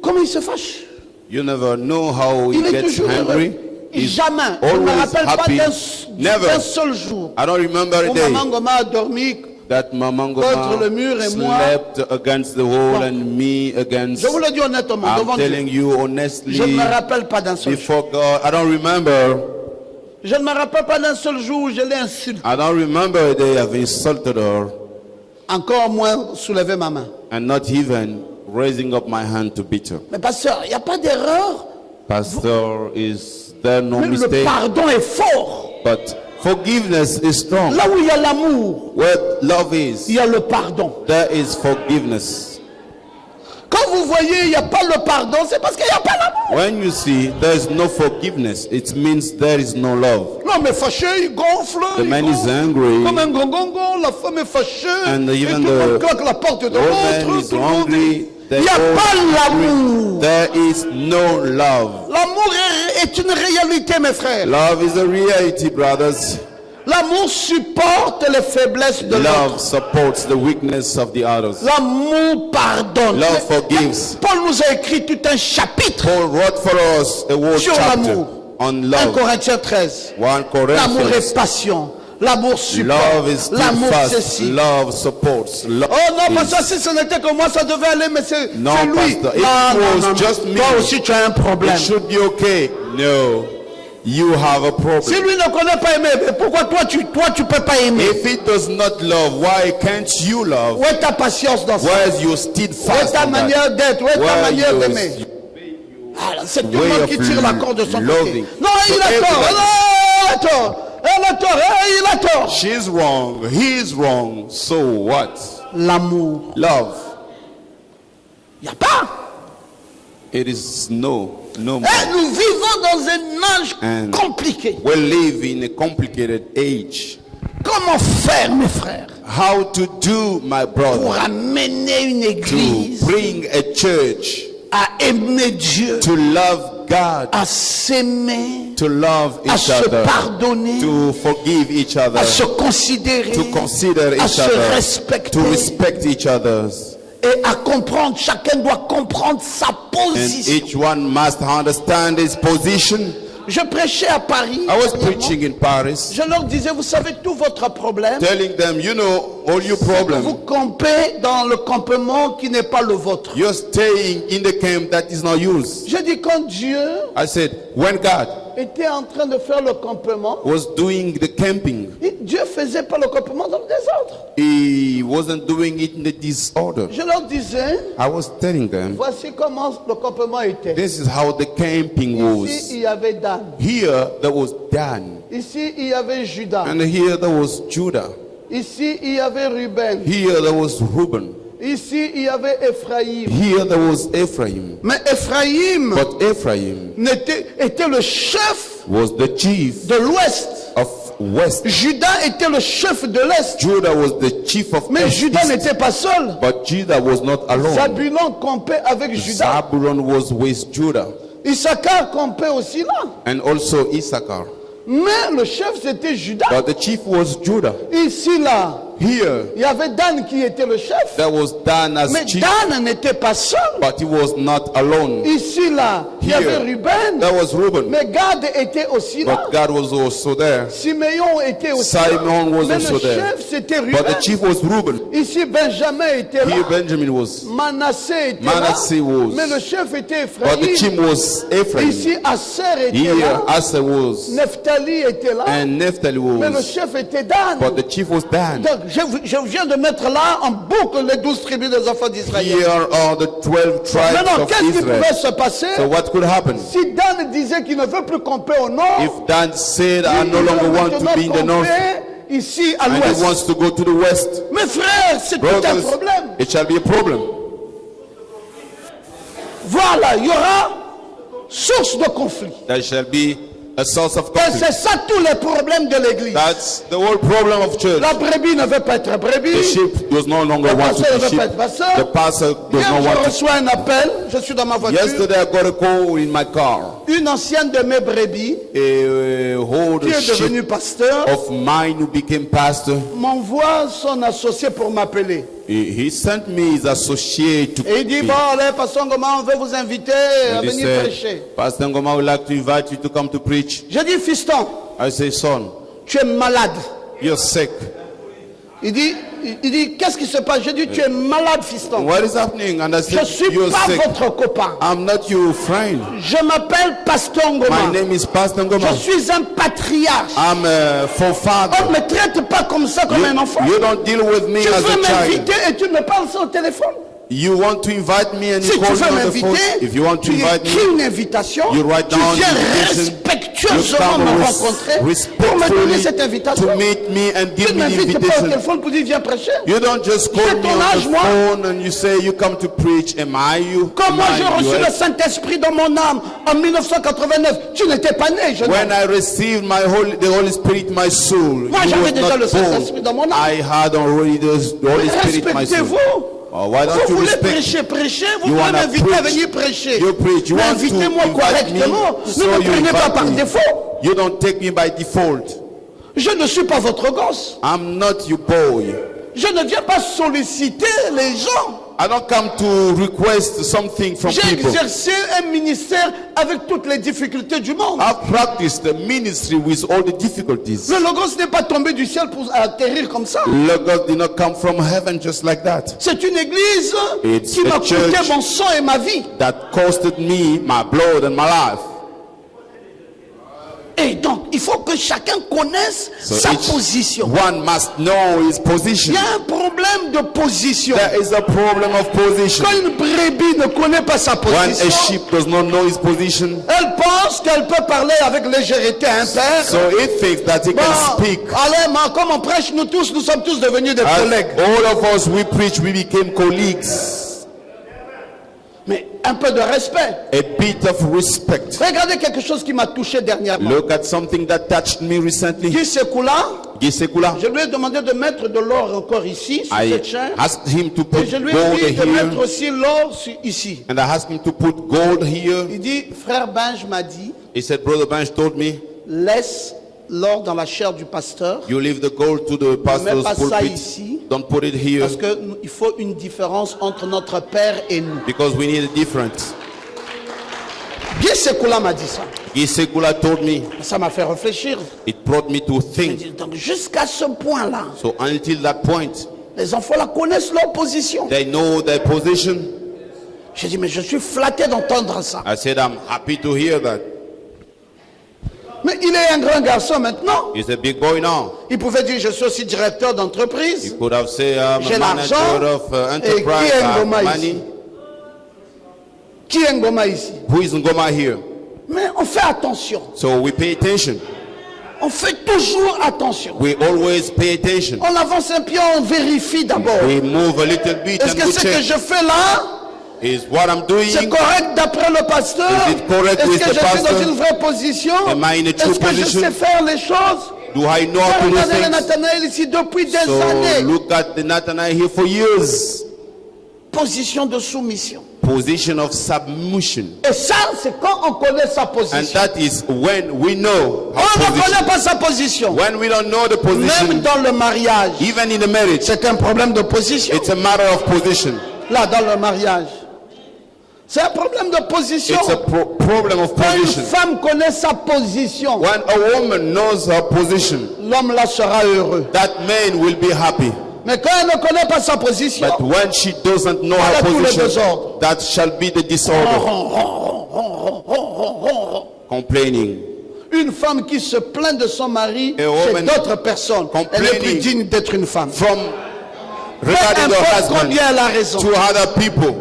comment il se fâche. You never know how Il he est gets toujours heureux. angry. He's Jamais. Je ne me always rappelle pas happy. d'un Never. seul jour I don't remember a où day Maman Goma a dormi. that Contre Mamangoma le mur et moi. slept against the wall and me against. Je vous le dis honnêtement, I'm devant Dieu. telling you honestly, Je ne me rappelle pas d'un seul jour. before God, I don't remember. Je ne me rappelle pas d'un seul jour où je l'ai insulté. I don't remember a day I've insulted her Encore moins soulever ma main. and not even raising up my hand to beat her. Mais pasteur, il n'y a pas d'erreur. Pastor, is there no Mais le mistake? pardon est fort. But forgiveness is strong. Là où il y a l'amour, Where love is, il y a le pardon. there is forgiveness. Quand vous voyez, il n'y a pas le pardon, c'est parce qu'il n'y a pas l'amour. When you see there is no forgiveness, it means there is no love. L'homme est fâché, il gonfle. The il man is gonfle. angry. Comme un gongongo, la femme est fâchée. And et even tout le monde the claque la porte de old man l'autre. is tout le monde hungry. dit, il n'y a pas l'amour. There is no love. L'amour est une réalité, mes frères. Love is a reality, brothers. L'amour supporte les faiblesses de Love l'autre. supports the weakness of the others. L'amour pardonne. Love forgives. Paul nous a écrit tout un chapitre Paul wrote for us a whole sur chapter l'amour. on 1 love. Corinthiens 13. 1 L'amour Corinthians. est patient. L'amour supporte. Love is L'amour steadfast. ceci. Love supports. Love Oh non, parce is- que si ce n'était que moi, ça devait aller, mais c'est Non, lui. pasteur, it was just me. Toi aussi, tu as un problème. It should be okay. No, you have a Si problem. lui ne connaît pas aimer, mais pourquoi toi tu peux pas aimer? If he does not love, why can't you love? Où est ta patience dans ça? Where's your Où est steadfast ta in manière that? d'être? Où est ta Where manière is d'aimer? Ah, c'est tout le way monde of qui tire la corde de son côté. loving? Non, il So a tort. everybody- Non, il a tort. Elle a tort. Il a tort. She's wrong, he's wrong, so what? L'amour. Love, Il n'y a pas. it is no more. Nous vivons dans un âge And compliqué. we live in a complicated age. Comment faire, mes frères, How to do, my pour brother, amener une to église bring a church à aimer Dieu to love God, à s'aimer, to love à each se other, pardonner, to forgive each à other, se considérer, to consider à each se other, respecter to respect each other. et à comprendre. Chacun doit comprendre sa And position. each one must understand his position. Je prêchais à Paris. I was dernièrement. preaching in Paris, Je leur disais, vous savez, tout votre problème, telling them, you know, all your c'est que vous problem, campez dans le campement qui n'est pas le vôtre. you're staying in the camp that is not yours. Je dis, quand Dieu I said, when God était en train de faire le campement, was doing the camping, Dieu faisait pas le campement dans le désordre. he wasn't doing it in the disorder. Je leur disais, I was telling them, voici comment le campement était. this is how the camping Ici, was. il y avait Dan. Here there was Dan, Ici, il y avait Judas. and here there was Judah. Ici, il y avait Ruben. Here there was Reuben. Ici, il y avait Ephraïm. Here there was Ephraim. Mais Ephraïm But Ephraim était le chef was the chief de l'ouest. of west. Judas était le chef de l'est. Judah was the chief of Mais east. Judas n'était pas seul. But Judah was not alone. Zabulon campait avec Judas. Zabulon was with Judah, Issachar campait aussi là. and also Issachar. Mais le chef c'était Judas. But the chief was Judah. Ici là, Here il y avait Dan qui était le chef. there was Dan as Mais chief, Dan n'était pas seul. but he was not alone. Ici là, il y Here avait Ruben. there was Reuben, Mais Gad était aussi là. but God was also there. Siméon était aussi là. Simon was Mais also le there. chef c'était But the Ruben. chief was Reuben. Ici Benjamin était là. Here Benjamin was. Manassé était Manasseh là. was. Mais le chef était But the Ephraïm. chief was Ephraim. Ici Aser était Here là. Asa was. Nephtali était là. And Naphtali Mais le was. chef était Dan. But the chief was Dan. Donc je viens de mettre là en boucle les 12 tribus des enfants d'Israël. Here are the 12 tribes Maintenant, of qu'est-ce qui Israel. pouvait se passer So what could happen? si Dan disait qu'il ne veut plus camper au nord? If Dan said, I il no veut longer want maintenant to be in the north, camper ici à and he l'ouest. wants to go to the west, Mes frères, c'est tout un brothers, problème. it shall be a problem. Voilà, il y aura source de conflit. There shall be a source of Et conflict. c'est ça tous les problèmes de l'église. That's the whole problem of church. La brebis ne veut pas être The brebis. sheep does no longer Le want to pasteur ne be veut sheep. pas être pasteur. The pastor does Hier, not je want to. reçois un appel. Je suis dans ma voiture. Yesterday I got a call in my car. Une ancienne de mes brebis A whole qui est sheep devenue pasteur of mine who became pastor. m'envoie son associé pour m'appeler. He sent me his associate to Et il dit, me. bon, allez, pasteur Ngoma, on veut vous inviter à And he venir said, prêcher. Pastor Ngoma would like to invite you to come to preach. J'ai dit, fiston, I say, son, tu es malade. you're sick. Il dit, qu'est-ce qui se passe? J'ai dit, tu es malade, fiston. What is happening? And I Je said, suis you're pas sick. votre copain. I'm not your friend. Je m'appelle pasteur My Ngoma. name is Pastor Ngoma. Je suis un patriarche. I'm a On forefather. ne me traite pas comme ça, comme un enfant. You don't deal with me Tu as veux a child. m'inviter et tu me parles sur le téléphone. You want to invite me and Si you tu call me veux on the phone. m'inviter, If you want to tu invite écris me, une invitation, you write tu down viens the invitation. respectueusement me rencontrer pour me donner cette invitation. to meet me and Tu give ne me the m'invites pas au invitation. téléphone pour dire viens prêcher. You don't just J'ai call me ton on âge, the moi. phone and you say you come to preach. Am I you? Quand moi Am I j'ai reçu you? le Saint-Esprit dans mon âme en 1989, tu n'étais pas né, jeune When homme. I received the Holy Spirit, my soul, Moi you j'avais was déjà not le Saint-Esprit born. dans mon âme. I had already the Holy Spirit in my soul. Respectez-vous. Oh, why don't Vous you voulez respect? prêcher, vous You voulez wanna m'inviter à preach. venir prêcher. You preach. You Mais want to invitez-moi invite correctement. me, Ne so me you prenez pas invite par me. défaut. You don't take me by default. Je ne suis pas votre gosse. I'm not your boy. Je ne viens pas solliciter les gens. I don't come to request something from J'ai people. exercé un ministère avec toutes les difficultés du monde. I've practiced the ministry with all the difficulties. Le logos n'est pas tombé du ciel pour atterrir comme ça. Logos did not come from heaven just like that. C'est une église It's qui a m'a coûté church mon sang et ma vie. That costed me my blood and my life. Et donc, il faut que chacun connaisse sa each position. one must know his Il position. y a un problème de position. There is a problem of position. Quand une brebis ne connaît pas sa When a position, sheep does not know his position, elle pense qu'elle peut parler avec légèreté à un père. so it thinks that he Bon, can speak. allez, comme on prêche, nous tous, nous sommes tous devenus des As collègues. all of us, we preach, we became colleagues. Mais Un peu de respect. A bit of respect. Regardez quelque chose qui m'a touché dernièrement. Look at something that touched me recently. Guy Sekula, Gisekula. je lui ai demandé de mettre de l'or encore ici, sur I cette chaîne. asked him to Et put je lui ai gold dit de mettre here. aussi l'or ici. And I asked him to put gold here. Il dit, frère Benj m'a dit, He said, Brother Bench told me, laisse l'or dans la chair du pasteur. you leave the gold to the pastor's pas ça pulpit. ici. Don't put it here Parce qu'il faut une différence entre notre père et nous. because we need a difference. Guy Sekula m'a dit ça. Gisekula told me. Ça m'a fait réfléchir. It brought me to J'ai think. dit, donc jusqu'à ce point-là, So until that point, les enfants là connaissent leur position. they know their position. J'ai dit, mais je suis flatté d'entendre ça. I said, I'm happy to hear that. Mais il est un grand garçon maintenant. He's a big boy now. Il pouvait dire, je suis aussi directeur He d'entreprise. could have said, I'm J'ai a manager l'argent. of Et enterprise, qui est I have Ngoma money. ici? Qui est Ngoma ici? Who is Ngoma here? Mais on fait attention. So we pay attention. On fait toujours attention. We always pay attention. On avance un pied, on vérifie d'abord. We move a little bit Est-ce and que we ce que check. je fais là, Is what I'm doing, c'est correct d'après le pasteur? Is it correct Est-ce with que the je suis pastor? dans une vraie position? Am I in a true Est-ce que je position? sais faire les choses? do I know how to do Regardez le things? Nathanaël ici depuis des So années. look at the Nathanael here for years. Position de soumission. Position of submission. Et ça, c'est quand on connaît sa And position. that is when we know On our ne position. connaît pas sa position. When we don't know the Même position, dans le mariage, even in the marriage, c'est un problème de position. it's a matter of position. Là, dans le mariage, c'est un problème de position. It's a problem of Quand une position. femme connaît sa position, When a woman knows her position, l'homme là sera heureux. that man will be happy. Mais quand elle ne connaît pas sa position, But when she doesn't know Voilà her tous les position, désordres. that shall be the disorder. Complaining. une femme qui se plaint de son mari A chez woman d'autres personnes, elle est plus complaining digne d'être une femme. From Peu regarding her importe husband combien elle a raison. to other people.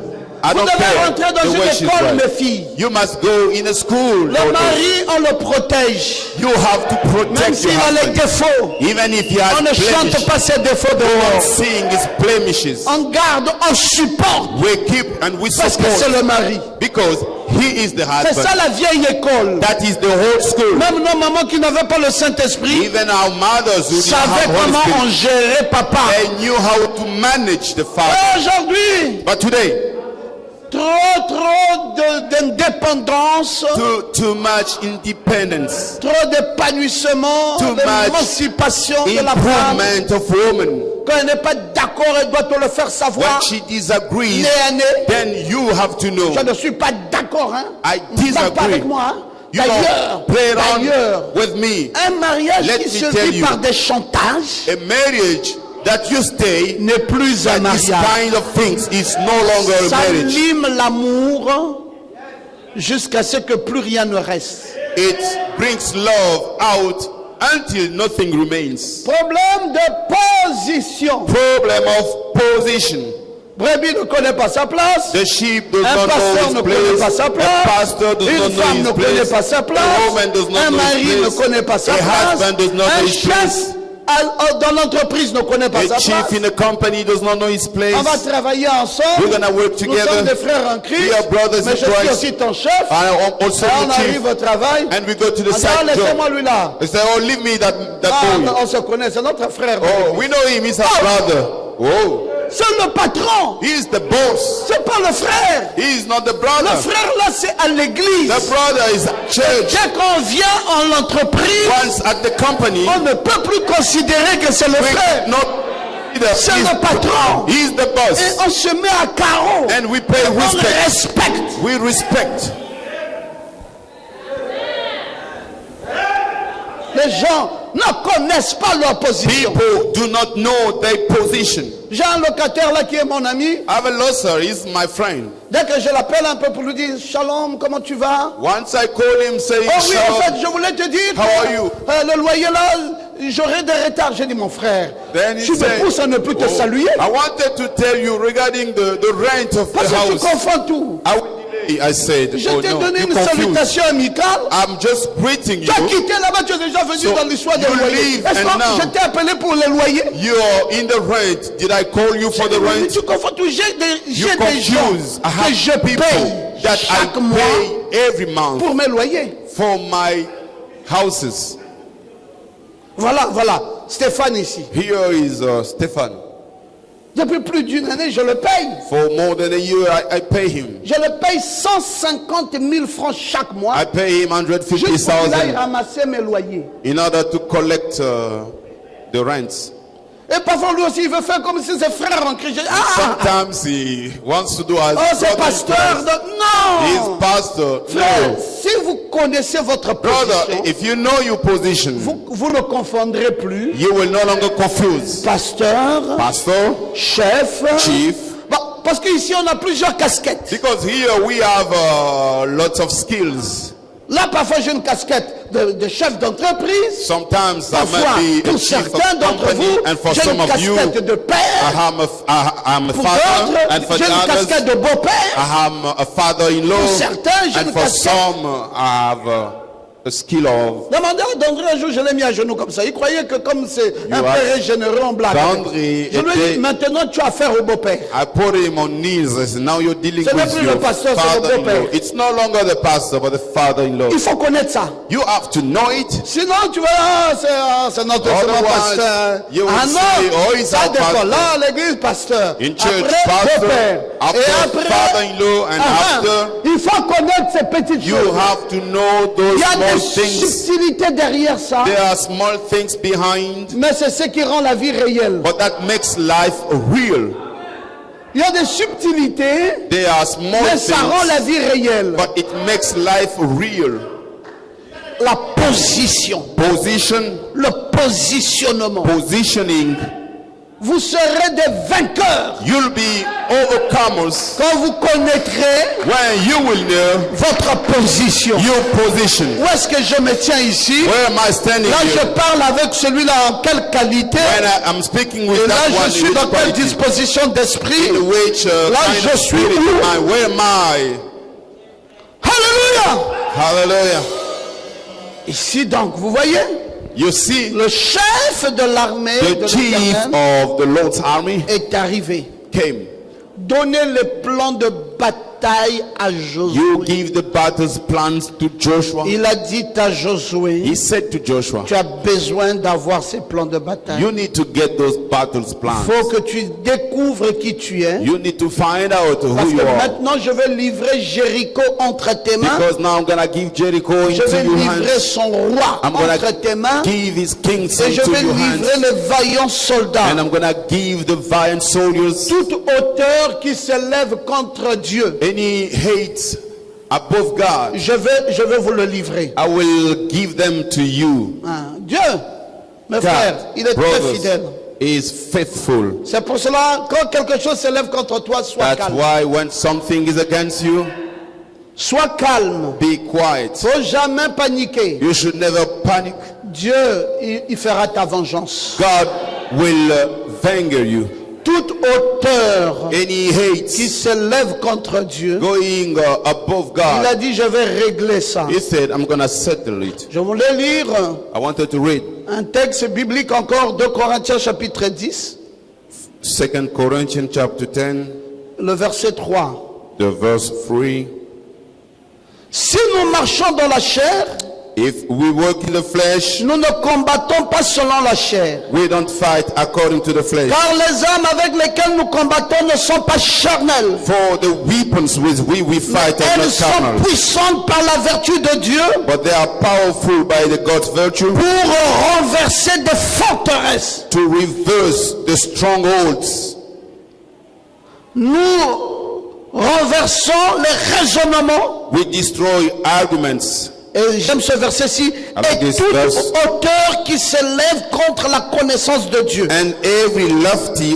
I Vous don't devez care rentrer dans the way une she's école, mes right. filles. You must go in a school. Le daughters. mari, on le protège. You have to Même protect s'il your a les husband. défauts, Even if he has on ne chante blemishes. pas ses défauts de Don't mort. sing his blemishes. On garde, on supporte. We keep and we Parce que c'est support le mari. because he is the C'est ça husband. la vieille école. That is the whole school. Même nos mamans qui n'avaient pas le Saint-Esprit Even our mothers who didn't savaient have comment Holy on Spirit, gérait papa. they knew how to manage the father. Et aujourd'hui, But today, trop d'indépendance, too much independence, trop d'épanouissement, Too much d'émancipation de la femme. improvement of woman. Quand elle n'est pas d'accord, elle doit te le faire savoir. When she disagrees, Nez à nez. then you have to know. Je ne suis pas d'accord, hein. I Ne parle pas disagree. avec moi, hein. You D'ailleurs, don't play d'ailleurs, around with me. un mariage Let qui me se tell vit you. par des chantages A marriage that you stay, n'est plus un that this mariage. kind of things is no longer a Ça marriage. lime l'amour jusqu'à ce que plus rien ne reste. It brings love out until nothing remains. Problème de position. Problem of position. Brebis ne connaît pas sa place. The sheep does Un not know pasteur his ne connaît pas place. sa A place. pastor does Une not know femme his ne connaît pas place. sa place. A woman does not Un know mari his ne place. connaît pas sa A place. husband does not know Un his chef place. dans l'entreprise ne connaît pas A sa chief place. in a company does not know his place. On va travailler ensemble. We're gonna work Nous together. sommes des frères en Christ. We are brothers Mais in je suis Christ. aussi ton chef. I am also Et on the chief. arrive au travail. And we go to the On dit, side laissez-moi job. lui là. They say, oh, leave me that Ah, boy. on se connaît, c'est notre frère. Oh, we know him. He's our brother. Oh, C'est le patron. he is the boss. C'est pas le frère. He is not the Le brother. frère là, c'est à l'église. The brother is at church. Dès qu'on vient en entreprise, Once at the company, on ne peut plus considérer que c'est le we frère. not C'est le patron. He's the Et boss. on se met à carreau. And we pay On respect. respecte. We respect. Les gens ne connaissent pas leur position. People do not know their position. J'ai un locataire là qui est mon ami. I have a lawyer. He's my friend. Dès que je l'appelle un peu pour lui dire Shalom, comment tu vas? Once I call him saying, Oh oui, en fait, Shalom, je voulais te dire How are you? que le loyer là, j'aurai des retards. J'ai dit, mon frère, Then he tu me said, pousses à ne plus te "Oh, saluer. I wanted to tell you regarding the rent of Parce the que tu house. confonds tout. I will delay I said, Je oh t'ai no, donné you une confused. salutation amicale. I'm just greeting Tu as you. quitté là-bas, tu es déjà venu So, dans l'histoire des you loyers. leave Est-ce and now- que je t'ai appelé pour les loyers? You're in the rent. Did I call you for the Mais rent? tu confonds tout. J'ai You des gens confuse. I que je have people paye that chaque I mois pay every month pour mes loyers. for my houses. Voilà, voilà. Stéphane ici. Here is Stefan. Depuis plus d'une année, je le paye. For more than a year, I pay him. Je le paye 150 000 francs chaque mois. I pay him Juste pour qu'il aille 150,000 ramasser mes loyers. in order to collect the rents. Et parfois lui aussi, il veut faire comme si ses frères en Christ. Sometimes he wants to do as Oh, c'est brother in pasteur. Christ. He's Non! pastor. Frère, No. si vous connaissez votre Brother, position, if you know your position, vous ne confondrez plus you will no longer confuse pasteur, pastor, chef. chief. Bon, parce qu'ici, on a plusieurs casquettes. Because here we have lots of skills. Là, parfois, j'ai une casquette de chef d'entreprise. Sometimes I Parfois, might be a pour chief of certains d'entre company, vous, and for j'ai some une of you, casquette de père. I'm a Pour father, and d'autres, for j'ai the une others, casquette de beau-père. I am a father-in-law, Pour certains, j'ai and une for casquette. some, I have a skill of. Demandez à Dandré un jour, je l'ai mis à genoux comme ça. Il croyait que comme c'est un You père are- généreux, on blague. Dandré Je lui ai était- dit, maintenant tu as affaire au beau-père. I put him on knees. I said, now you're dealing Ce n'est with plus your le pasteur, c'est le father-in-law. beau-père. It's no longer the pastor, but the father-in-law. Il faut connaître ça. You have to know it. Sinon, tu vas, c'est notre c'est mon Otherwise, pasteur. you will Ah say, non, oh, he's ça our dépend. pastor. Là, l'église, pasteur. In church, Après, pastor. beau-père. After, Et après, father-in-law. And after, il faut connaître ces petites you choses. have to know Il those y a small des things. subtilités derrière ça, There are small things behind, mais c'est ce qui rend la vie réelle. but that makes life real. Il y a des subtilités, There are small mais ça rend la things, vie réelle. but it makes life real. La position, Position, le positionnement. positioning. Vous serez des vainqueurs You'll be overcomers quand vous connaîtrez when you will know votre position. your position. Où est-ce que je me tiens ici? Where am I standing Là, je here? parle avec celui-là en quelle qualité? When I'm speaking with Et là, that one, je suis in dans which quelle quality? disposition d'esprit? In which Là, kind je of suis spirit où? am I? Where am I? Alléluia! Hallelujah. Ici, donc, vous voyez, You see, le chef de l'armée de the chief l'Éternel of the Lord's army est arrivé. came. Donnez les plans de bataille à Josué. You give the battle's plans to Joshua. Il a dit à Josué, He said to Joshua, tu as besoin d'avoir ces plans de bataille. you need to get those battles Il plans. faut que tu découvres qui tu es. You need to find out Parce who que you are. maintenant, je vais livrer Jéricho entre tes mains. Because now I'm going to give Jericho Je into vais your livrer hands. son roi I'm entre going tes mains. to give his kings Et je into vais your livrer hands. les vaillants soldats. And I'm going to give the valiant soldiers Toute hauteur qui s'élève contre Dieu, any hate above God. je vais vous le livrer. I will give them to you. Hein. Dieu, mes frères, il est très brothers, fidèle. is faithful. C'est pour cela, quand quelque chose s'élève contre toi, sois That's calme. why when something is against you, Sois calme. be quiet. Faut jamais paniquer. You should never panic. Dieu, il fera ta vengeance. God will anger you. Toute hauteur Any hate qui s'élève contre Dieu, going above il a God, dit, je vais régler ça. he said, I'm going to settle it. Je voulais lire I wanted to read un texte biblique encore, 2 Corinthiens chapitre 10, 2 Corinthians chapter 10, le verset 3. the verse 3. Si nous marchons dans la chair, If we work in the flesh, nous ne combattons pas selon la chair. we don't fight according to the flesh. Car les armes avec lesquelles nous combattons ne sont pas charnelles. For the weapons with we fight are Elles not sont carnal, puissantes par la vertu de Dieu but they are powerful by the God's virtue pour renverser des forteresses. to reverse the strongholds. Nous renversons les raisonnements. We destroy arguments. Et j'aime ce verset-ci. Avec Et this toute verse. hauteur qui s'élève contre la connaissance de Dieu. And every lofty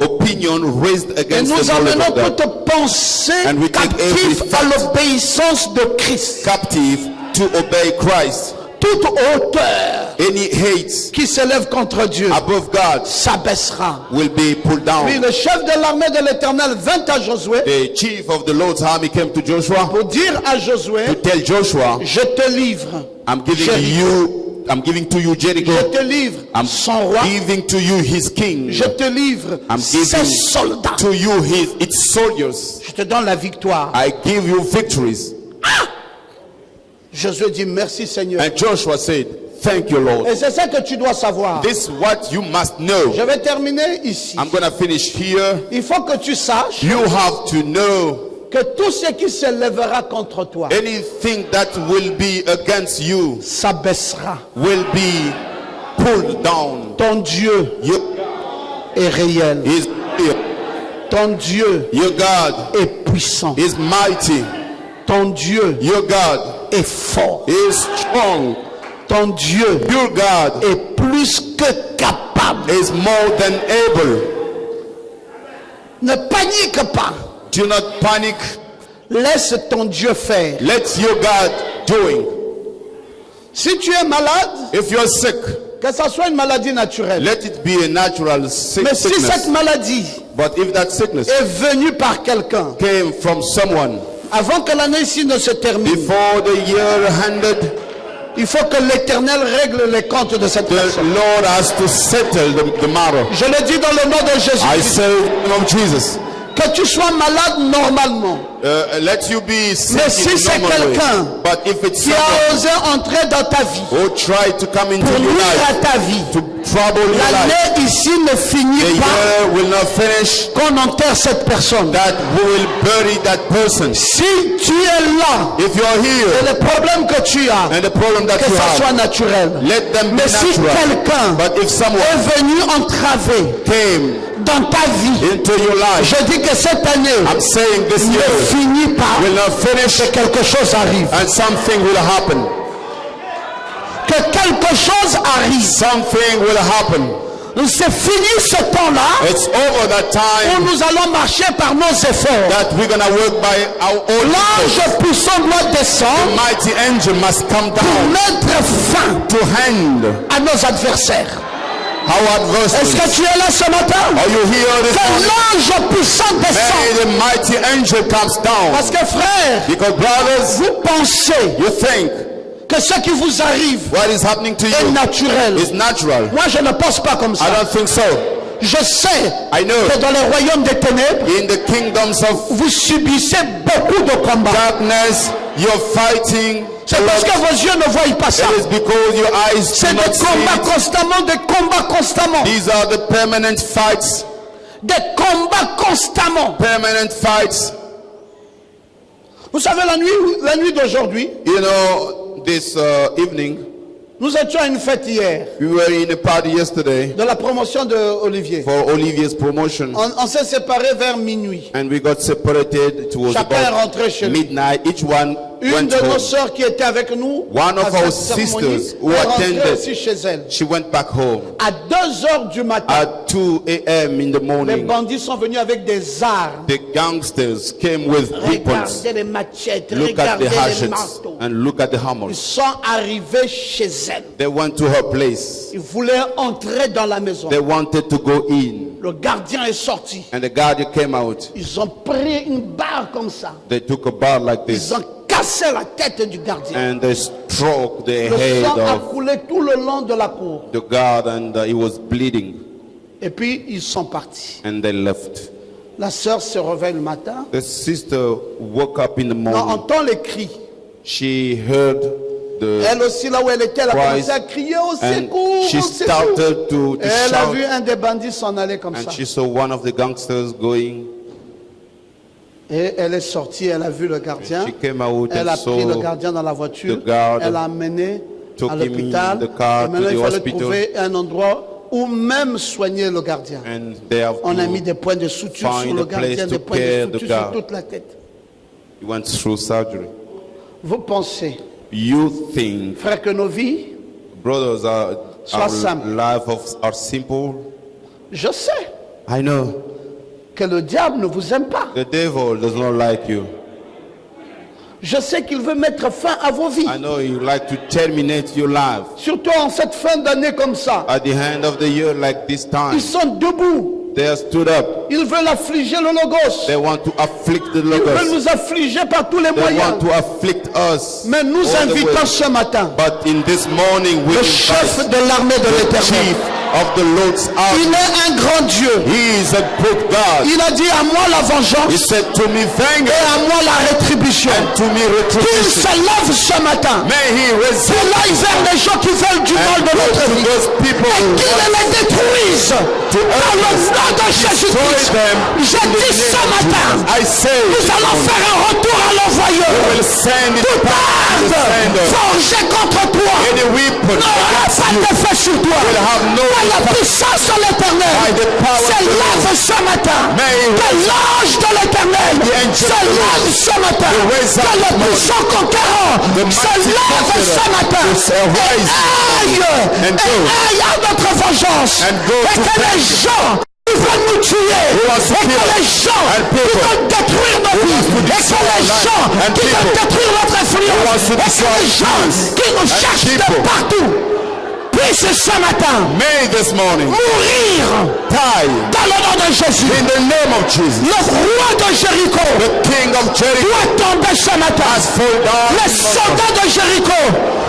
opinion raised Et against nous the knowledge emmenons of God, toute pensée And we take every captive à thought l'obéissance de Christ. captive to obey Christ. Toute hauteur Any hate qui s'élève contre Dieu above God s'abaissera. will be pulled down. Oui, le chef de l'armée de l'Éternel vint à Josué The chief of the Lord's army came to Joshua pour dire à Josué, to tell Joshua, je te livre, I'm giving to you Jericho. je te livre I'm son roi, giving to you his king. je te livre I'm ses giving soldats, to you its soldiers. je te donne la victoire. I give you victories. Josué dit merci Seigneur. And Joshua said, thank you, Lord. Et c'est ça que tu dois savoir. This is what you must know. Je vais terminer ici. I'm going to finish here. Il faut que tu saches You have to know que tout ce qui s'élèvera contre toi anything that will be against you s'abaissera. will be pulled down. Ton Dieu Your est réel. is real. Ton Dieu Your God est puissant. is mighty. Ton Dieu Your God est fort. is strong. Ton Dieu Your God est plus que capable. is more than able. Ne panique pas. Do not panic. Laisse ton Dieu faire. Let your God doing. Si tu es malade, If you're sick, que ça soit une maladie naturelle. let it be a natural Mais si cette sickness. maladie But if that sickness est venue par quelqu'un, came from someone avant que l'année ici ne se termine, before the year ended, il faut que l'Éternel règle les comptes de cette the personne. Lord has to settle the matter. Je le dis dans le nom de Jésus. I say in the name of Jesus. Que tu sois malade normalement. Let you be sick Mais si in c'est normal way. quelqu'un But if it's qui a someone osé entrer dans ta vie who tried to come into pour your nuire à life, ta vie, to trouble your life, l'année ici ne finit the pas year will not finish. qu'on enterre cette personne. That we will bury that person. Si tu es là If you are et here le problème que tu as, and the problem that que you ça soit have, naturel. let them be Mais si natural. quelqu'un But if someone est venu entraver came dans ta vie, into your life, je dis que cette année I'm saying this ne year finit pas will not finish que quelque chose arrive. and something will happen. Que quelque chose arrive. Something will happen. C'est fini ce temps-là It's over that où time nous allons marcher par nos efforts. that we're gonna work by our own efforts. L'ange puissant doit The descendre mighty angel must come pour down mettre fin to hand à nos adversaires. our Est-ce que adversaries. tu es là ce matin? Are you here this Que morning? l'ange puissant May descende. the mighty angel comes down. Parce que frère, Because brothers, vous pensez you think que ce qui vous arrive what is happening to est you naturel. is natural. Moi, je ne pense pas comme I ça. don't think so. Je sais I know que dans les royaumes des ténèbres, in the kingdoms of vous subissez beaucoup de combats. darkness, you're fighting. C'est parce que vos yeux ne voient pas ça. It is because your eyes do C'est not des see combats it. constamment, des combats constamment. These are the permanent fights. Des combats constamment. Permanent fights. Vous savez, la nuit d'aujourd'hui, You know, this evening, nous étions à une fête hier we were in a party yesterday de la promotion de Olivier. for Olivier's promotion. On s'est séparés vers minuit. And we got separated. It was Chacun est about rentré chez lui. midnight. Each one Une went de nos home. sœurs qui était avec nous One à of our cette cérémonie sisters who est rentrée attended. aussi chez elle. She went back home. À 2 heures du matin, At 2 a.m. in the les morning, bandits sont venus avec des armes. the gangsters came with weapons. Regardez les machettes, Look at regardez the les hatchets marteaux. and look at the Ils hammers. sont arrivés chez elle. They went to her place. Ils voulaient entrer dans la maison. They wanted to go in. Le gardien est sorti. And the guardian came out. Ils ont pris une barre comme ça. They took a bar like this. Ils ont cassé la tête du gardien. And they struck the Le head sang a of coulé tout le long de la cour. the guard and he was bleeding. Et puis ils sont partis. And they left. La sœur se réveille le matin. The sister woke up in the On morning. entend les cris. She heard the Elle aussi, là où elle était, elle a Christ. commencé à crier au and secours, she au secours. started to Et elle a shout. vu un des bandits s'en aller comme ça. And she saw one of the gangsters going. Et elle est sortie, elle a vu le gardien. She came out Elle a and pris le saw gardien dans la voiture. the guard, Elle l'a amené took à him in l'hôpital. the car Et maintenant, to il the fallait hospital. trouver un endroit où même soigner le gardien. And they have On a mis to, des points de suture find sur le a place gardien, to des points care de the suture sur guard. toute la tête. he went through surgery. Vous pensez, You think, frère, que nos vies, brothers, Sois simple. are simple? je sais I know. que le diable ne vous aime pas. The devil does not like you. Je sais qu'il veut mettre fin à vos vies. I know you like to terminate your life. Surtout en cette fin d'année comme ça. At the end of the year like this time, Ils sont debout. they have stood up. Ils veulent affliger le Logos. They want to afflict the Ils veulent Logos. nous affliger par tous les They moyens. want to afflict us. Mais nous all the invitons way. ce matin But in this morning, we le chef invite de l'armée de the l'Éternel. chief of the Lord's Il army. est un grand Dieu. He is a good God. Il a dit à moi la He vengeance said to me, et vengeance, à moi la rétribution. and to me Qu'il retribution. se lève ce matin. May he Qu'il resist aille vers les gens qui veulent du mal and de go notre to vie. those people Et who qu'il want les détruise. Dans le nom de Jésus-Christ. Je dis ce matin. I say, Nous allons faire un retour à l'envoyeur. will send it Toute back to the arme sender. forgée contre toi Any weapon n'aura against pas you d'effet sur toi. will have no Par la impact. puissance de l'Éternel. By the power of Se the lève Lord. ce matin. May he Que l'ange de l'Éternel The angel se of the Lord. lève ce matin. The raise up Que le this morning. puissant conquérant The se mighty lève conqueror ce matin. is arise and go. Aille à notre vengeance. And go Et to que les vengeance. gens qui veulent nous tuer. wants to Et que kill les us. gens And qui people veulent détruire nos who vies. wants to Et que destroy les our life. gens And qui veulent people détruire notre who influence. wants to Et que destroy les gens us. qui nous And cherchent de people. partout puissent ce matin May this morning mourir die dans le nom de Jésus. in the name of Jesus. Le roi de Jéricho The king of Jericho doit tomber ce matin. has fallen down. Les soldats de Jéricho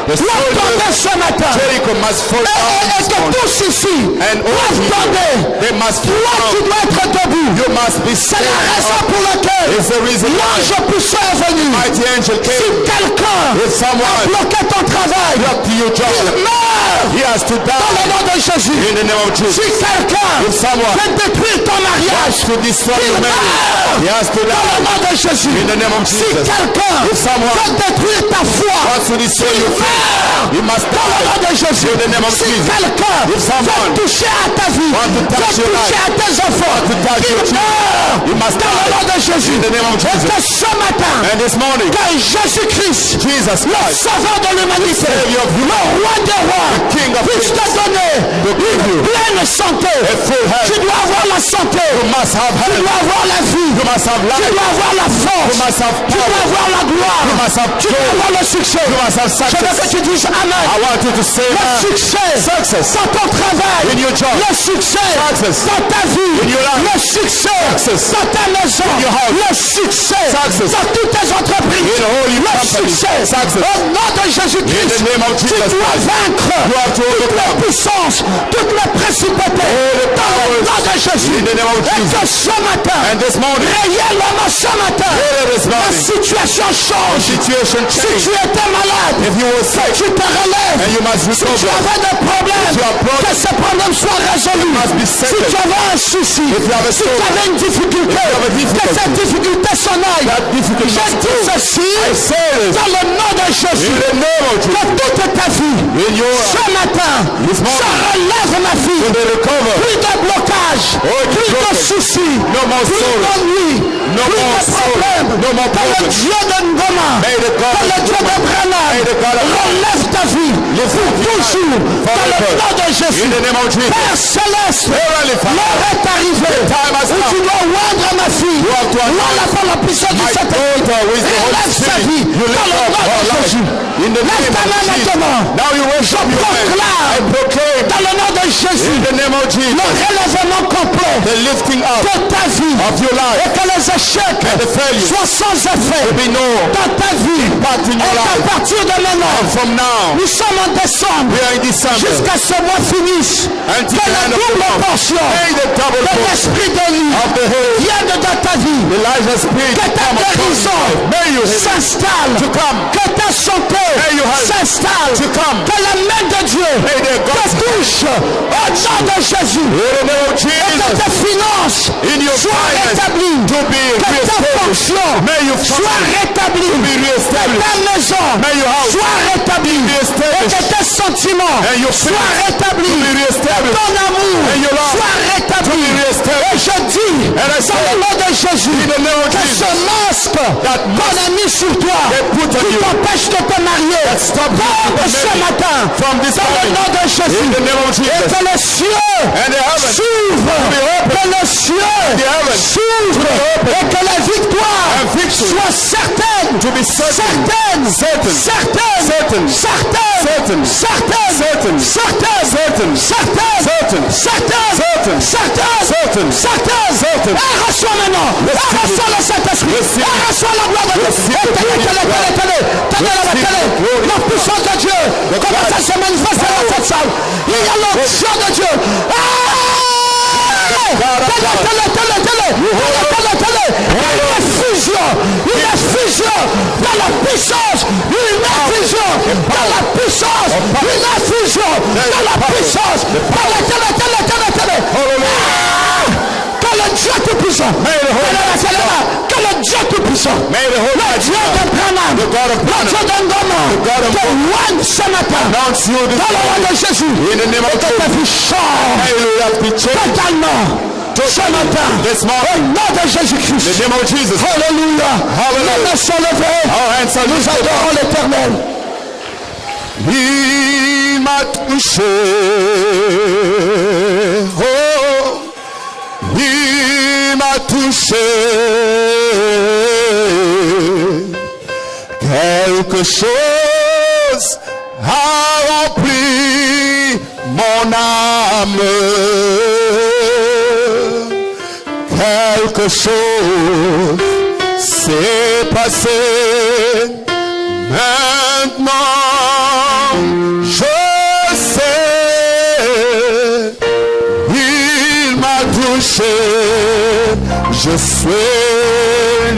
The doivent soldiers tomber ce matin. Jericho must fall down Et this que morning. tous ici And all doivent people, tomber. they must fall Toi qui down. dois être debout. You must be C'est still la raison up. pour laquelle It's the reason why l'ange puissant est venu. mighty angel Si came. quelqu'un If a someone bloqué ton travail, blocked your il job, meurt he has to dans le die nom de Jésus. in the name of Si Jesus. quelqu'un If someone veut détruire ton mariage, to destroy il your marriage, he meurt has to dans le die nom de Jésus. in the name of Si Jesus. quelqu'un If someone veut détruire ta foi, wants to destroy il your faith, meurt he must dans le nom die de Jésus. in the name of Si Jesus. quelqu'un If someone veut toucher à ta vie, want to touch veut your toucher life, à tes enfants, want to touch il your children, meurt you must dans le die nom de Jésus. in the name of Et Jesus. que ce matin, And this morning, que Jésus-Christ, Jesus le Christ, sauveur de l'humanité, Savior of le roi des rois, King of puisse te kings, donner give you une pleine santé. a full health. Tu dois avoir la santé, You must have tu health. dois avoir la vie, You must have tu life. dois avoir la You force, must have tu dois power. avoir la gloire, You must have tu dois joy. avoir le succès. You must have Je veux que success. tu dises Amen. I want you to say Le that. succès Success. dans ton travail, In your job. le succès Success. dans ta vie, In your life. le succès Success. dans ta maison, In your house. le succès Success. dans toutes tes entreprises, In all your le companies. succès Success. au nom de In Jésus-Christ. the name of Tu Jesus dois Christ. vaincre You have to toutes les overcome puissances, toutes les principautés all the dans le powers nom de Jésus. in the name of Et Jesus. que ce matin, And this morning, réellement ce matin, this la morning, situation change. situation Si change. tu étais malade, If you were sick, tu te relèves. and you must Si tu recover. avais des problèmes, If you have problems, que ces problèmes soient résolus. must be Si settled. tu avais un souci, If you have a si tu problem, avais une difficulté, you have a difficulty, que cette difficulté s'en aille. that difficulty Je must dis go. ceci I say this dans le nom de Jésus. in the name of Que Jesus. toute ta vie, In your ce matin, This morning, se relève ma fille. in the recover, Plus de blocage, Oh, plus de broken. soucis, no more plus sorrow, d'ennuis, no plus more de sorrow, problèmes. no more Que le problems. Dieu de Ngoma, May the God que le of Dieu de Ngoma, Branham may the God of relève ta vie pour toujours dans le forever. nom de Jésus. In the name of Jesus. Père céleste, Heavenly Father, l'heure est arrivée time has où tu come. dois oindre ma fille. You have to anoint Voilà par la puissance du my Saint-Esprit. daughter with the Holy Relève sa Spirit. vie You dans lift le up nom her de life. Jésus. In the Lève name ta of main Jesus. maintenant. Now you worship Je your man. proclame I proclaim dans le nom de Jésus in the name of le Jesus relèvement complet the lifting up de ta vie of your et life que les échecs and the failure soient sans effet will be no dans ta vie. impact in Et your qu'à life. partir de maintenant, From now, nous sommes en décembre, we are in December. jusqu'à ce mois finisse, Until que the la end of the double month. portion May the double de portion l'esprit d'élu of the Holy vienne dans ta vie. Elijah Spirit Que ta come upon guérison you. May you s'installe. to come. Que ta santé May you have s'installe. to come. Que la main de Dieu May the te God touche au nom de Jésus. in the name of Et que Jesus tes finances in your soient finance rétablies. to be Que ta reestablished. fonction May you soit function rétablie. be Que reestablished. ta maison May your house soit rétablie. be Et reestablished. que tes sentiments And your soient feelings rétablis. be reestablished. Ton amour And your love soit rétabli. be reestablished. Et je dis And I dans say, le nom de Jésus, in the name of que Jesus, ce masque qu'on a mis sur toi, they put on qui you, t'empêche de te marier, stop you tombe from ce marrying matin, from this dans le morning, nom de Jésus, in the name of et Jesus. que les cieux And the heavens s'ouvrent, que les cieux the heavens s'ouvrent, et que la victoire and victory soit certaine, to be certain, certaine, certain, certaine, certain, certaine, certain, certaine, certain, certaine, certain, certaine, certaine, certain, certaine, certain, certaine, certain. Et reçois maintenant, et reçois le Saint-Esprit, Receive. et reçois la gloire de Dieu. Et tenez, la puissance de Dieu commence à se manifester dans cette salle. Il y a l'onction de Dieu. Une fusion dans la puissance, une fusion dans la puissance, une fusion dans la puissance. Que le Dieu tout-puissant, que le Dieu tout-puissant, le Dieu de Branham, le Dieu d'Angoma, te loigne ce matin Announce you this dans le nom de Jésus, in the name et of que ta vie change Hallelujah, be changed. totalement ce matin This au morning, nom de in Jésus-Christ. the name of Jesus. Alléluia. Hallelujah. Les mains sont levées. Our hands are Nous lifted. adorons l'Éternel. Il m'a touché. Oh, il m'a touché. Quelque chose a rempli mon âme. Quelque chose s'est passé. Maintenant, je sais, il m'a touché, je suis